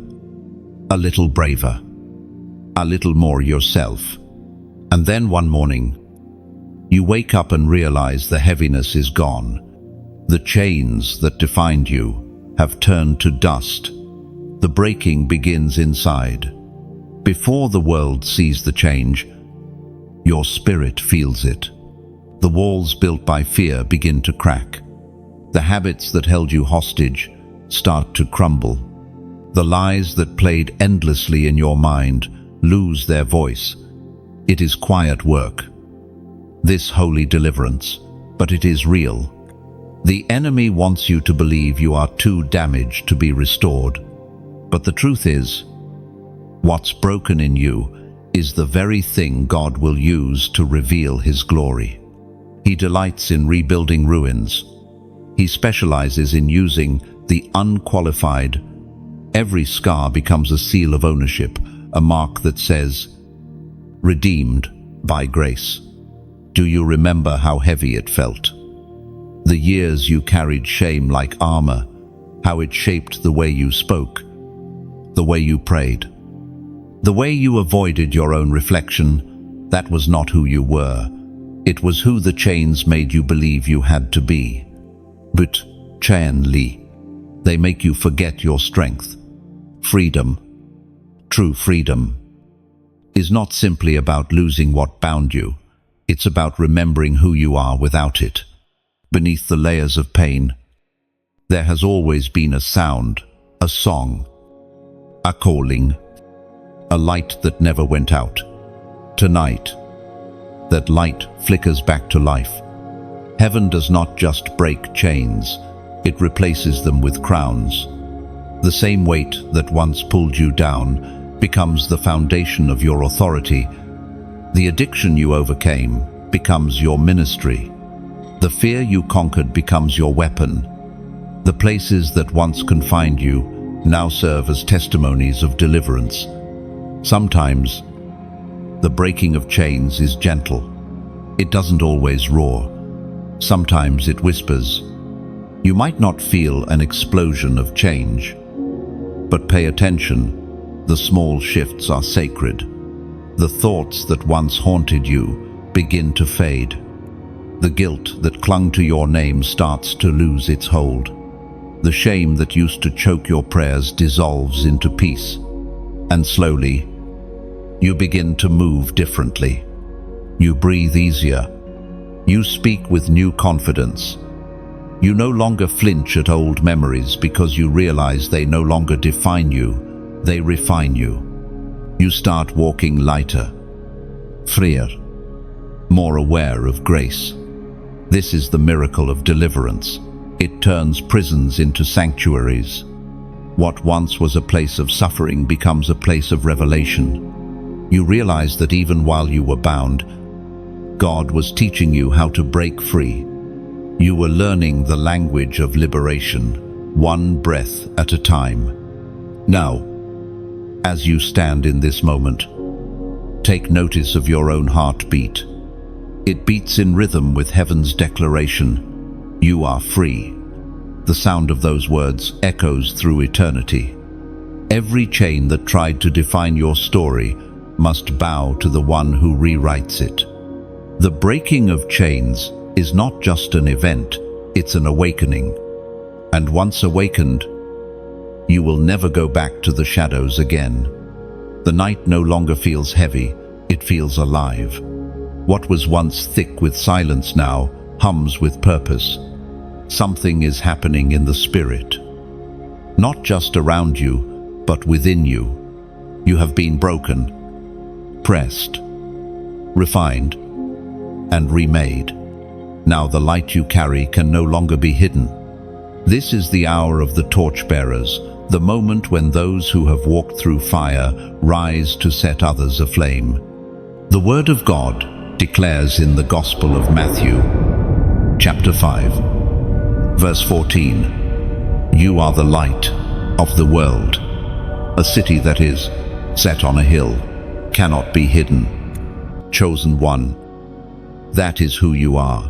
a little braver, a little more yourself. And then one morning, you wake up and realize the heaviness is gone. The chains that defined you have turned to dust. The breaking begins inside. Before the world sees the change, your spirit feels it. The walls built by fear begin to crack. The habits that held you hostage start to crumble. The lies that played endlessly in your mind lose their voice. It is quiet work. this holy deliverance, but it is real. The enemy wants you to believe you are too damaged to be restored. But the truth is, what's broken in you is the very thing God will use to reveal His glory. He delights in rebuilding ruins. He specializes in using the unqualified. Every scar becomes a seal of ownership, a mark that says, "Redeemed by grace." Do you remember how heavy it felt? The years you carried shame like armor, how it shaped the way you spoke, the way you prayed, the way you avoided your own reflection. That was not who you were. It was who the chains made you believe you had to be. But chain li, they make you forget your strength. Freedom, true freedom, is not simply about losing what bound you. It's about remembering who you are without it. Beneath the layers of pain, there has always been a sound, a song, a calling, a light that never went out. Tonight, that light flickers back to life. Heaven does not just break chains, it replaces them with crowns. The same weight that once pulled you down becomes the foundation of your authority. The addiction you overcame becomes your ministry. The fear you conquered becomes your weapon. The places that once confined you now serve as testimonies of deliverance. Sometimes, the breaking of chains is gentle. It doesn't always roar. Sometimes it whispers. You might not feel an explosion of change, but pay attention. The small shifts are sacred. The thoughts that once haunted you begin to fade. The guilt that clung to your name starts to lose its hold. The shame that used to choke your prayers dissolves into peace. And slowly, you begin to move differently. You breathe easier. You speak with new confidence. You no longer flinch at old memories because you realize they no longer define you, they refine you. You start walking lighter, freer, more aware of grace. This is the miracle of deliverance. It turns prisons into sanctuaries. What once was a place of suffering becomes a place of revelation. You realize that even while you were bound, God was teaching you how to break free. You were learning the language of liberation, one breath at a time. Now, as you stand in this moment, take notice of your own heartbeat. It beats in rhythm with heaven's declaration, "You are free." The sound of those words echoes through eternity. Every chain that tried to define your story must bow to the one who rewrites it. The breaking of chains is not just an event, it's an awakening. And once awakened, you will never go back to the shadows again. The night no longer feels heavy, it feels alive. What was once thick with silence now hums with purpose. Something is happening in the spirit. Not just around you, but within you. You have been broken, pressed, refined, and remade. Now the light you carry can no longer be hidden. This is the hour of the torchbearers, the moment when those who have walked through fire rise to set others aflame. The Word of God declares in the Gospel of Matthew, chapter 5, verse 14, "You are the light of the world. A city that is set on a hill cannot be hidden." Chosen one, that is who you are.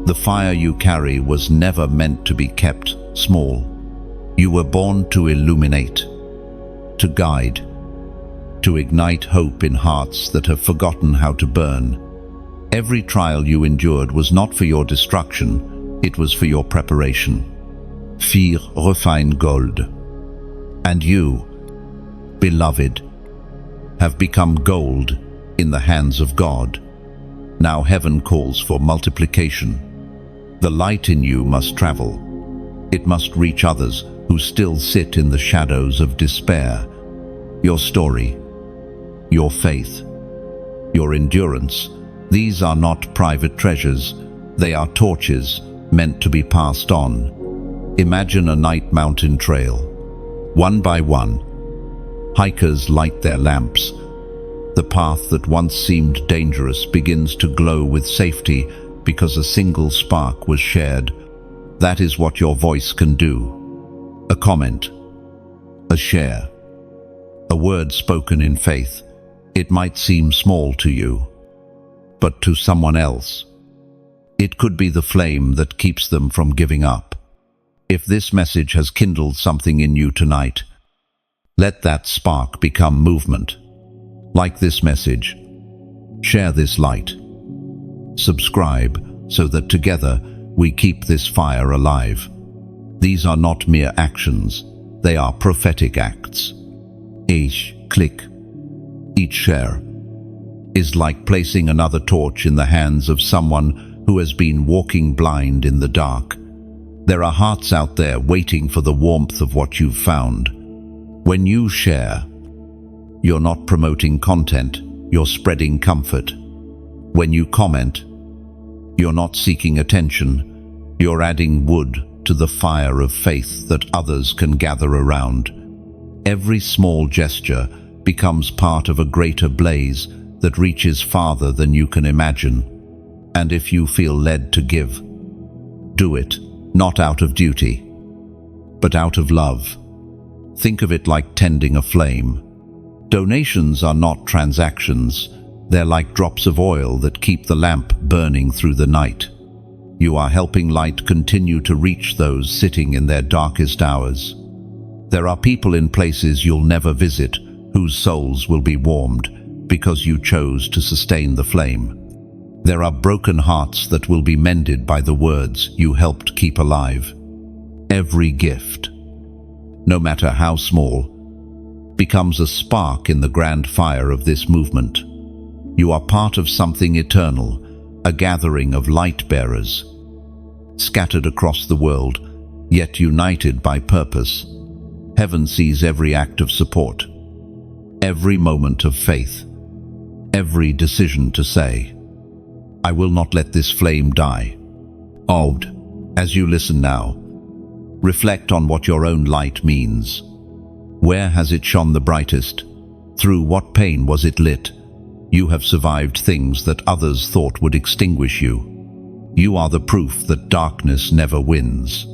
The fire you carry was never meant to be kept small. You were born to illuminate, to guide, to ignite hope in hearts that have forgotten how to burn. Every trial you endured was not for your destruction, it was for your preparation. Fire refine gold. And you, beloved, have become gold in the hands of God. Now heaven calls for multiplication. The light in you must travel. It must reach others who still sit in the shadows of despair. Your story, your faith, your endurance These are not private treasures, they are torches meant to be passed on. Imagine a night mountain trail. One by one, hikers light their lamps. The path that once seemed dangerous begins to glow with safety because a single spark was shared. That is what your voice can do. A comment, a share, a word spoken in faith. It might seem small to you, but to someone else, it could be the flame that keeps them from giving up. If this message has kindled something in you tonight, let that spark become movement. Like this message, share this light. Subscribe so that together we keep this fire alive. These are not mere actions, they are prophetic acts. Each click, each share, is like placing another torch in the hands of someone who has been walking blind in the dark. There are hearts out there waiting for the warmth of what you've found. When you share, you're not promoting content, you're spreading comfort. When you comment, you're not seeking attention, you're adding wood to the fire of faith that others can gather around. Every small gesture becomes part of a greater blaze that reaches farther than you can imagine. And if you feel led to give, do it, not out of duty, but out of love. Think of it like tending a flame. Donations are not transactions, they're like drops of oil that keep the lamp burning through the night. You are helping light continue to reach those sitting in their darkest hours. There are people in places you'll never visit whose souls will be warmed because you chose to sustain the flame. There are broken hearts that will be mended by the words you helped keep alive. Every gift, no matter how small, becomes a spark in the grand fire of this movement. You are part of something eternal, a gathering of light bearers, scattered across the world, yet united by purpose. Heaven sees every act of support, every moment of faith, every decision to say, I will not let this flame die. As you listen now, reflect on what your own light means. Where has it shone the brightest? Through what pain was it lit? You have survived things that others thought would extinguish you. You are the proof that darkness never wins.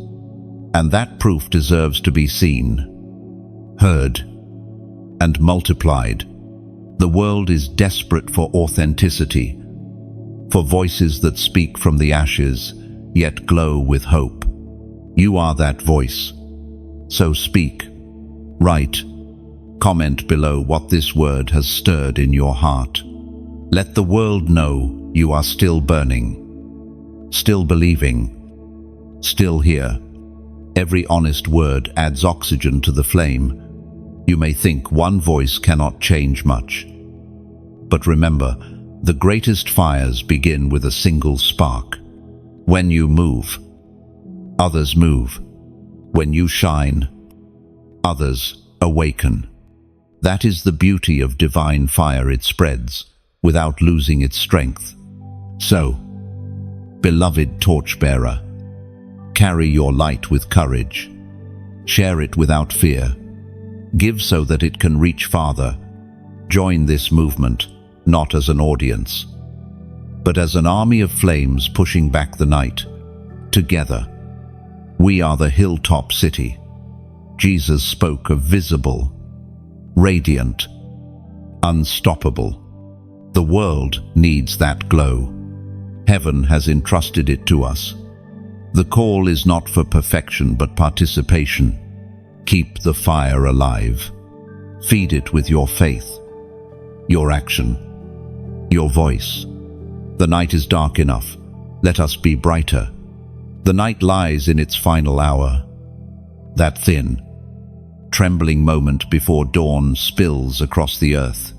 And that proof deserves to be seen, heard, and multiplied. The world is desperate for authenticity, for voices that speak from the ashes, yet glow with hope. You are that voice. So speak, write, comment below what this word has stirred in your heart. Let the world know you are still burning, still believing, still here. Every honest word adds oxygen to the flame. You may think one voice cannot change much, but remember, the greatest fires begin with a single spark. When you move, others move. When you shine, others awaken. That is the beauty of divine fire. It spreads without losing its strength. So, beloved torchbearer, carry your light with courage. Share it without fear. Give so that it can reach farther. Join this movement, not as an audience, but as an army of flames pushing back the night. Together, we are the hilltop city. Jesus spoke of visible, radiant, unstoppable. The world needs that glow. Heaven has entrusted it to us. The call is not for perfection but participation. Keep the fire alive. Feed it with your faith, your action, your voice. The night is dark enough. Let us be brighter. The night lies in its final hour. That thin, trembling moment before dawn spills across the earth.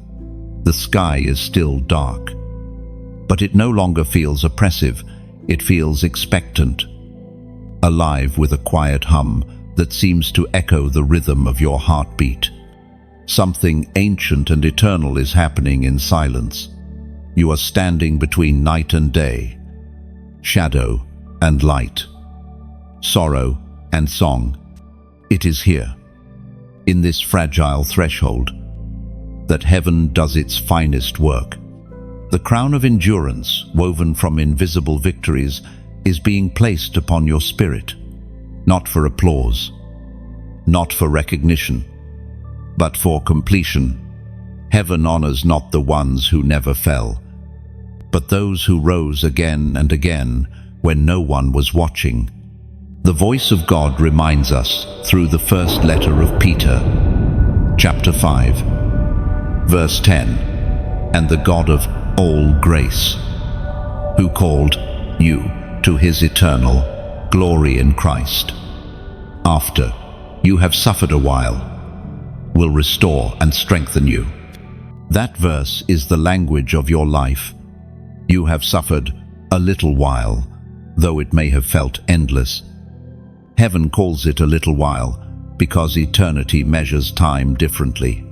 The sky is still dark, but it no longer feels oppressive. It feels expectant, alive with a quiet hum that seems to echo the rhythm of your heartbeat. Something ancient and eternal is happening in silence. You are standing between night and day, shadow and light, sorrow and song. It is here, in this fragile threshold, that heaven does its finest work. The crown of endurance, woven from invisible victories, is being placed upon your spirit, not for applause, not for recognition, but for completion. Heaven honors not the ones who never fell, but those who rose again and again when no one was watching. The voice of God reminds us through the first letter of Peter, chapter 5, verse 10, "And the God of all grace, who called you to his eternal glory in Christ, after you have suffered a while, will restore and strengthen you." That verse is the language of your life. You have suffered a little while, though it may have felt endless. Heaven calls it a little while because eternity measures time differently.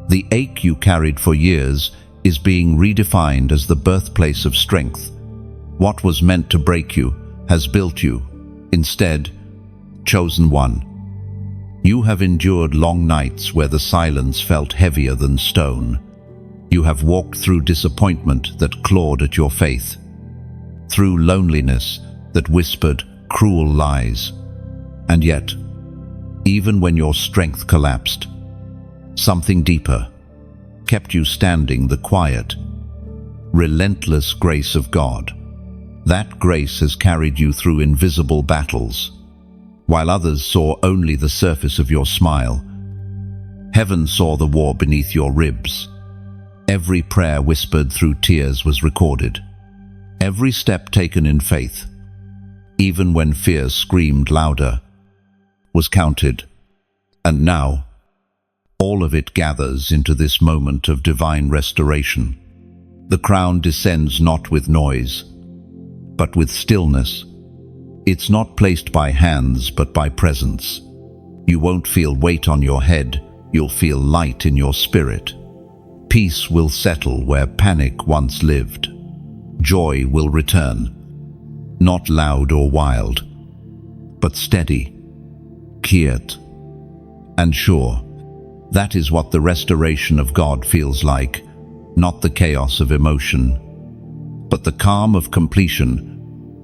The ache you carried for years is being redefined as the birthplace of strength. What was meant to break you has built you, instead, chosen one. You have endured long nights where the silence felt heavier than stone. You have walked through disappointment that clawed at your faith, through loneliness that whispered cruel lies. And yet, even when your strength collapsed, something deeper kept you standing, the quiet, relentless grace of God. That grace has carried you through invisible battles, while others saw only the surface of your smile. Heaven saw the war beneath your ribs. Every prayer whispered through tears was recorded. Every step taken in faith, even when fear screamed louder, was counted. And now, all of it gathers into this moment of divine restoration. The crown descends not with noise, but with stillness. It's not placed by hands, but by presence. You won't feel weight on your head, you'll feel light in your spirit. Peace will settle where panic once lived. Joy will return, not loud or wild, but steady, quiet, and sure. That is what the restoration of God feels like, not the chaos of emotion, but the calm of completion.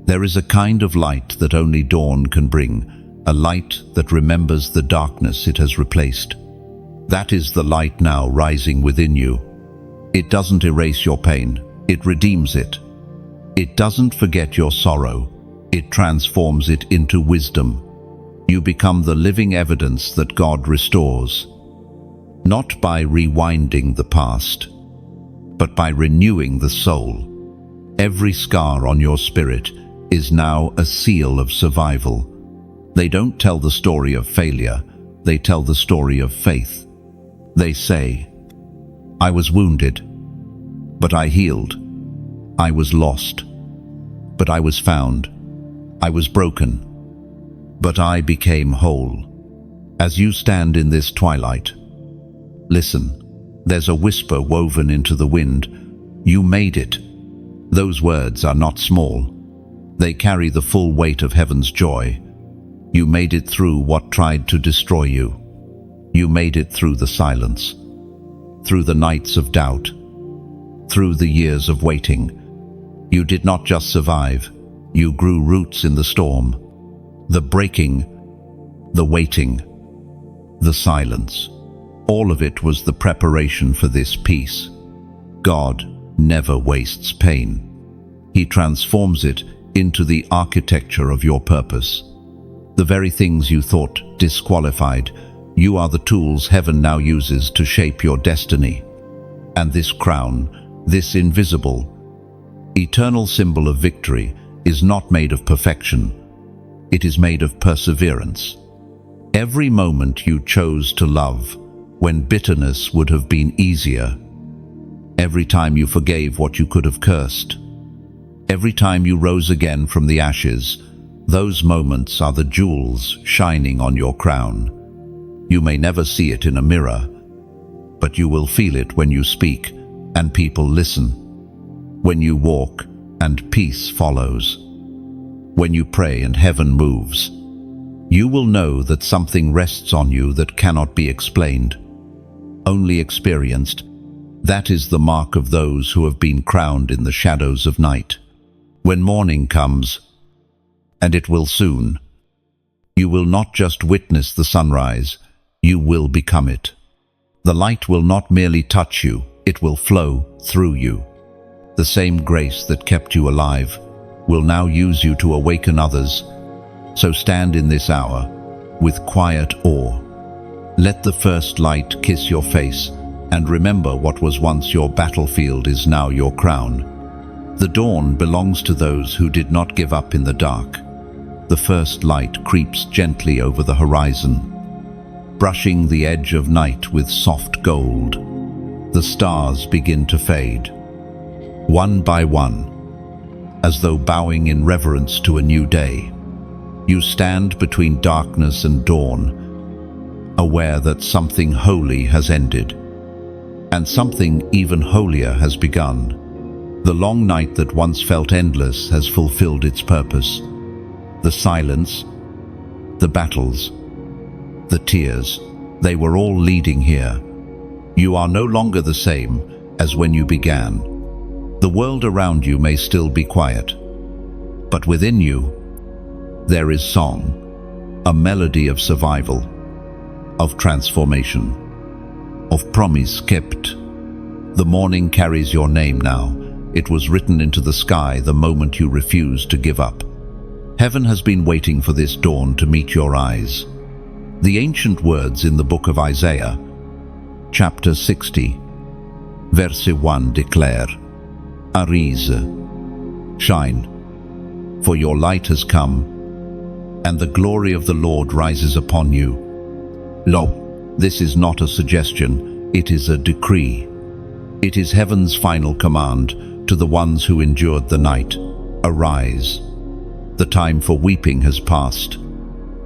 There is a kind of light that only dawn can bring, a light that remembers the darkness it has replaced. That is the light now rising within you. It doesn't erase your pain, it redeems it. It doesn't forget your sorrow, it transforms it into wisdom. You become the living evidence that God restores, not by rewinding the past, but by renewing the soul. Every scar on your spirit is now a seal of survival. They don't tell the story of failure, they tell the story of faith. They say, "I was wounded, but I healed. I was lost, but I was found. I was broken, but I became whole." As you stand in this twilight, listen, there's a whisper woven into the wind. You made it. Those words are not small. They carry the full weight of heaven's joy. You made it through what tried to destroy you. You made it through the silence, through the nights of doubt, through the years of waiting. You did not just survive, you grew roots in the storm. The breaking, the waiting, the silence. All of it was the preparation for this peace. God never wastes pain. He transforms it into the architecture of your purpose. The very things you thought disqualified, you are the tools heaven now uses to shape your destiny. And this crown, this invisible, eternal symbol of victory, is not made of perfection. It is made of perseverance. Every moment you chose to love, when bitterness would have been easier. Every time you forgave what you could have cursed. Every time you rose again from the ashes, those moments are the jewels shining on your crown. You may never see it in a mirror, but you will feel it when you speak and people listen. When you walk and peace follows. When you pray and heaven moves. You will know that something rests on you that cannot be explained, only experienced. That is the mark of those who have been crowned in the shadows of night. When morning comes, and it will soon, you will not just witness the sunrise, you will become it. The light will not merely touch you, it will flow through you. The same grace that kept you alive will now use you to awaken others. So stand in this hour with quiet awe. Let the first light kiss your face, and remember what was once your battlefield is now your crown. The dawn belongs to those who did not give up in the dark. The first light creeps gently over the horizon, brushing the edge of night with soft gold. The stars begin to fade, one by one, as though bowing in reverence to a new day. You stand between darkness and dawn, aware that something holy has ended, and something even holier has begun. The long night that once felt endless has fulfilled its purpose. The silence, the battles, the tears, they were all leading here. You are no longer the same as when you began. The world around you may still be quiet, but within you, there is song, a melody of survival, of transformation, of promise kept. The morning carries your name now. It was written into the sky the moment you refused to give up. Heaven has been waiting for this dawn to meet your eyes. The ancient words in the book of Isaiah, chapter 60, verse 1 declare, Arise, shine, for your light has come, and the glory of the Lord rises upon you. Lo, this is not a suggestion, it is a decree. It is heaven's final command to the ones who endured the night. Arise. The time for weeping has passed.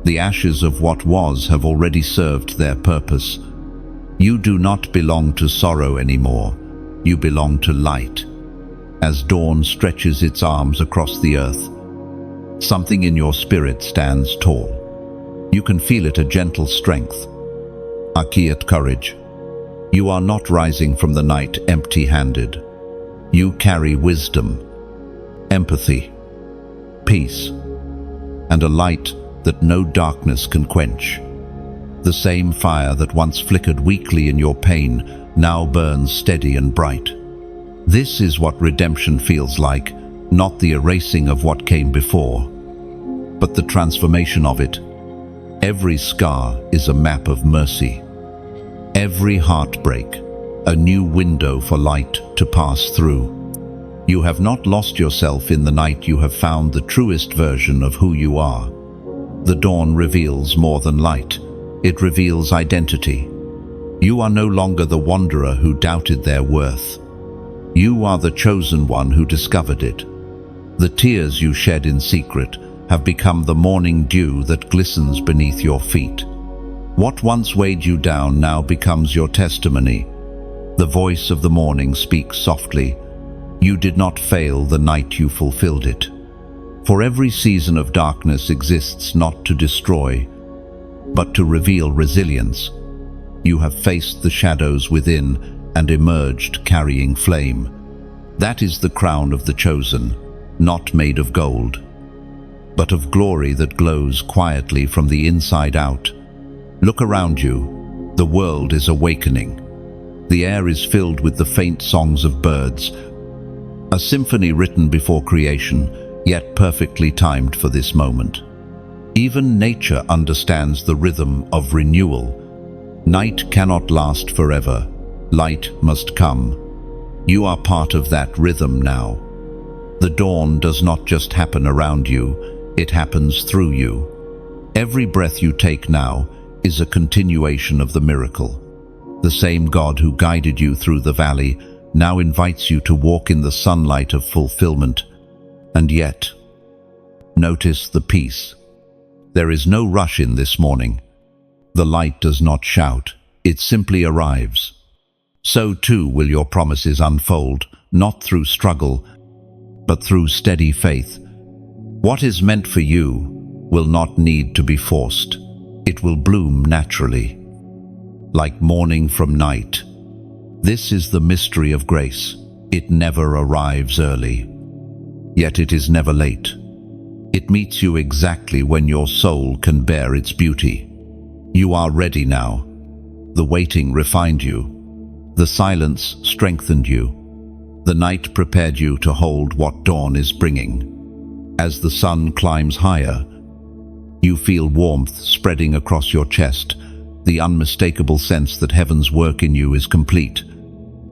The ashes of what was have already served their purpose. You do not belong to sorrow anymore. You belong to light. As dawn stretches its arms across the earth, something in your spirit stands tall. You can feel it, a gentle strength, a quiet courage. You are not rising from the night empty-handed. You carry wisdom, empathy, peace, and a light that no darkness can quench. The same fire that once flickered weakly in your pain now burns steady and bright. This is what redemption feels like, not the erasing of what came before, but the transformation of it. Every scar is a map of mercy. Every heartbreak, a new window for light to pass through. You have not lost yourself in the night, you have found the truest version of who you are. The dawn reveals more than light. It reveals identity. You are no longer the wanderer who doubted their worth. You are the chosen one who discovered it. The tears you shed in secret have become the morning dew that glistens beneath your feet. What once weighed you down now becomes your testimony. The voice of the morning speaks softly. You did not fail the night, you fulfilled it. For every season of darkness exists not to destroy, but to reveal resilience. You have faced the shadows within and emerged carrying flame. That is the crown of the chosen, not made of gold, but of glory that glows quietly from the inside out. Look around you. The world is awakening. The air is filled with the faint songs of birds, a symphony written before creation, yet perfectly timed for this moment. Even nature understands the rhythm of renewal. Night cannot last forever. Light must come. You are part of that rhythm now. The dawn does not just happen around you, it happens through you. Every breath you take now is a continuation of the miracle. The same God who guided you through the valley now invites you to walk in the sunlight of fulfillment. And yet, notice the peace. There is no rush in this morning. The light does not shout, it simply arrives. so too will your promises unfold, not through struggle, but through steady faith. What is meant for you will not need to be forced. It will bloom naturally, like morning from night. This is the mystery of grace. It never arrives early, yet it is never late. It meets you exactly when your soul can bear its beauty. You are ready now. The waiting refined you. The silence strengthened you. The night prepared you to hold what dawn is bringing. As the sun climbs higher, you feel warmth spreading across your chest, the unmistakable sense that heaven's work in you is complete.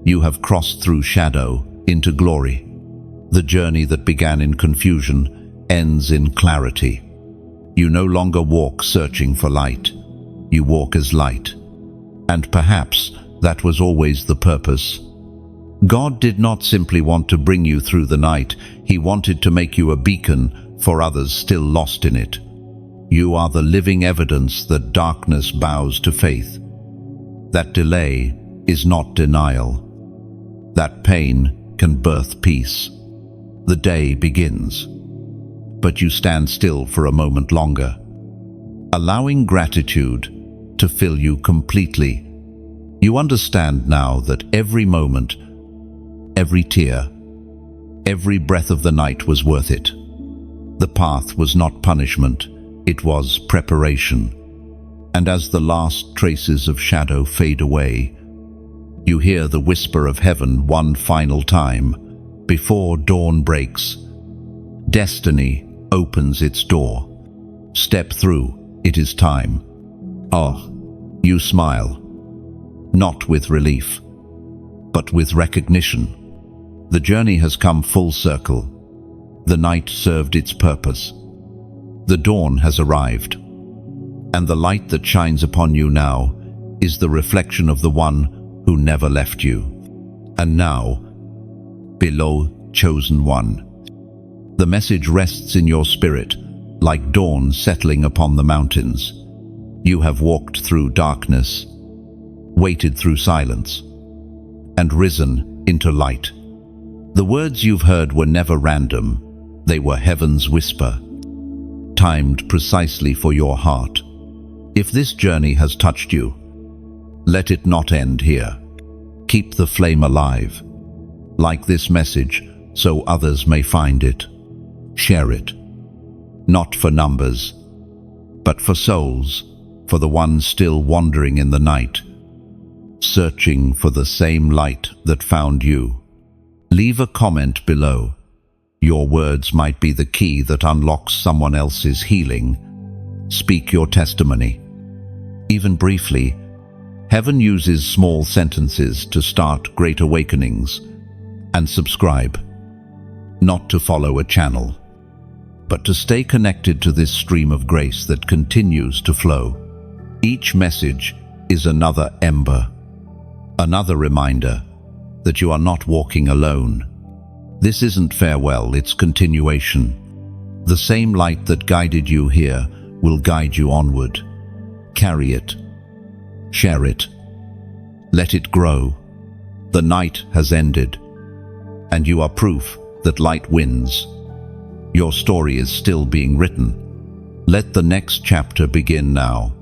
You have crossed through shadow into glory. The journey that began in confusion ends in clarity. You no longer walk searching for light. You walk as light. And perhaps that was always the purpose. God did not simply want to bring you through the night. He wanted to make you a beacon for others still lost in it. You are the living evidence that darkness bows to faith. That delay is not denial. That pain can birth peace. The day begins, but you stand still for a moment longer, allowing gratitude to fill you completely. You understand now that every moment, every tear, every breath of the night was worth it. The path was not punishment, it was preparation. And as the last traces of shadow fade away, you hear the whisper of heaven one final time. Before dawn breaks, destiny opens its door. Step through, it is time. Oh, you smile, not with relief, but with recognition. The journey has come full circle. The night served its purpose. The dawn has arrived, and the light that shines upon you now is the reflection of the one who never left you. And now, below, chosen one, the message rests in your spirit, like dawn settling upon the mountains. You have walked through darkness, waited through silence, and risen into light. The words you've heard were never random. They were heaven's whisper, timed precisely for your heart. If this journey has touched you, let it not end here. Keep the flame alive. Like this message, so others may find it. Share it. Not for numbers, but for souls, for the ones still wandering in the night, searching for the same light that found you. Leave a comment below. Your words might be the key that unlocks someone else's healing. Speak your testimony. Even briefly, heaven uses small sentences to start great awakenings. And subscribe, not to follow a channel, but to stay connected to this stream of grace that continues to flow. Each message is another ember, another reminder that you are not walking alone. This isn't farewell, it's continuation. The same light that guided you here will guide you onward. Carry it. Share it. Let it grow. The night has ended, and you are proof that light wins. Your story is still being written. Let the next chapter begin now.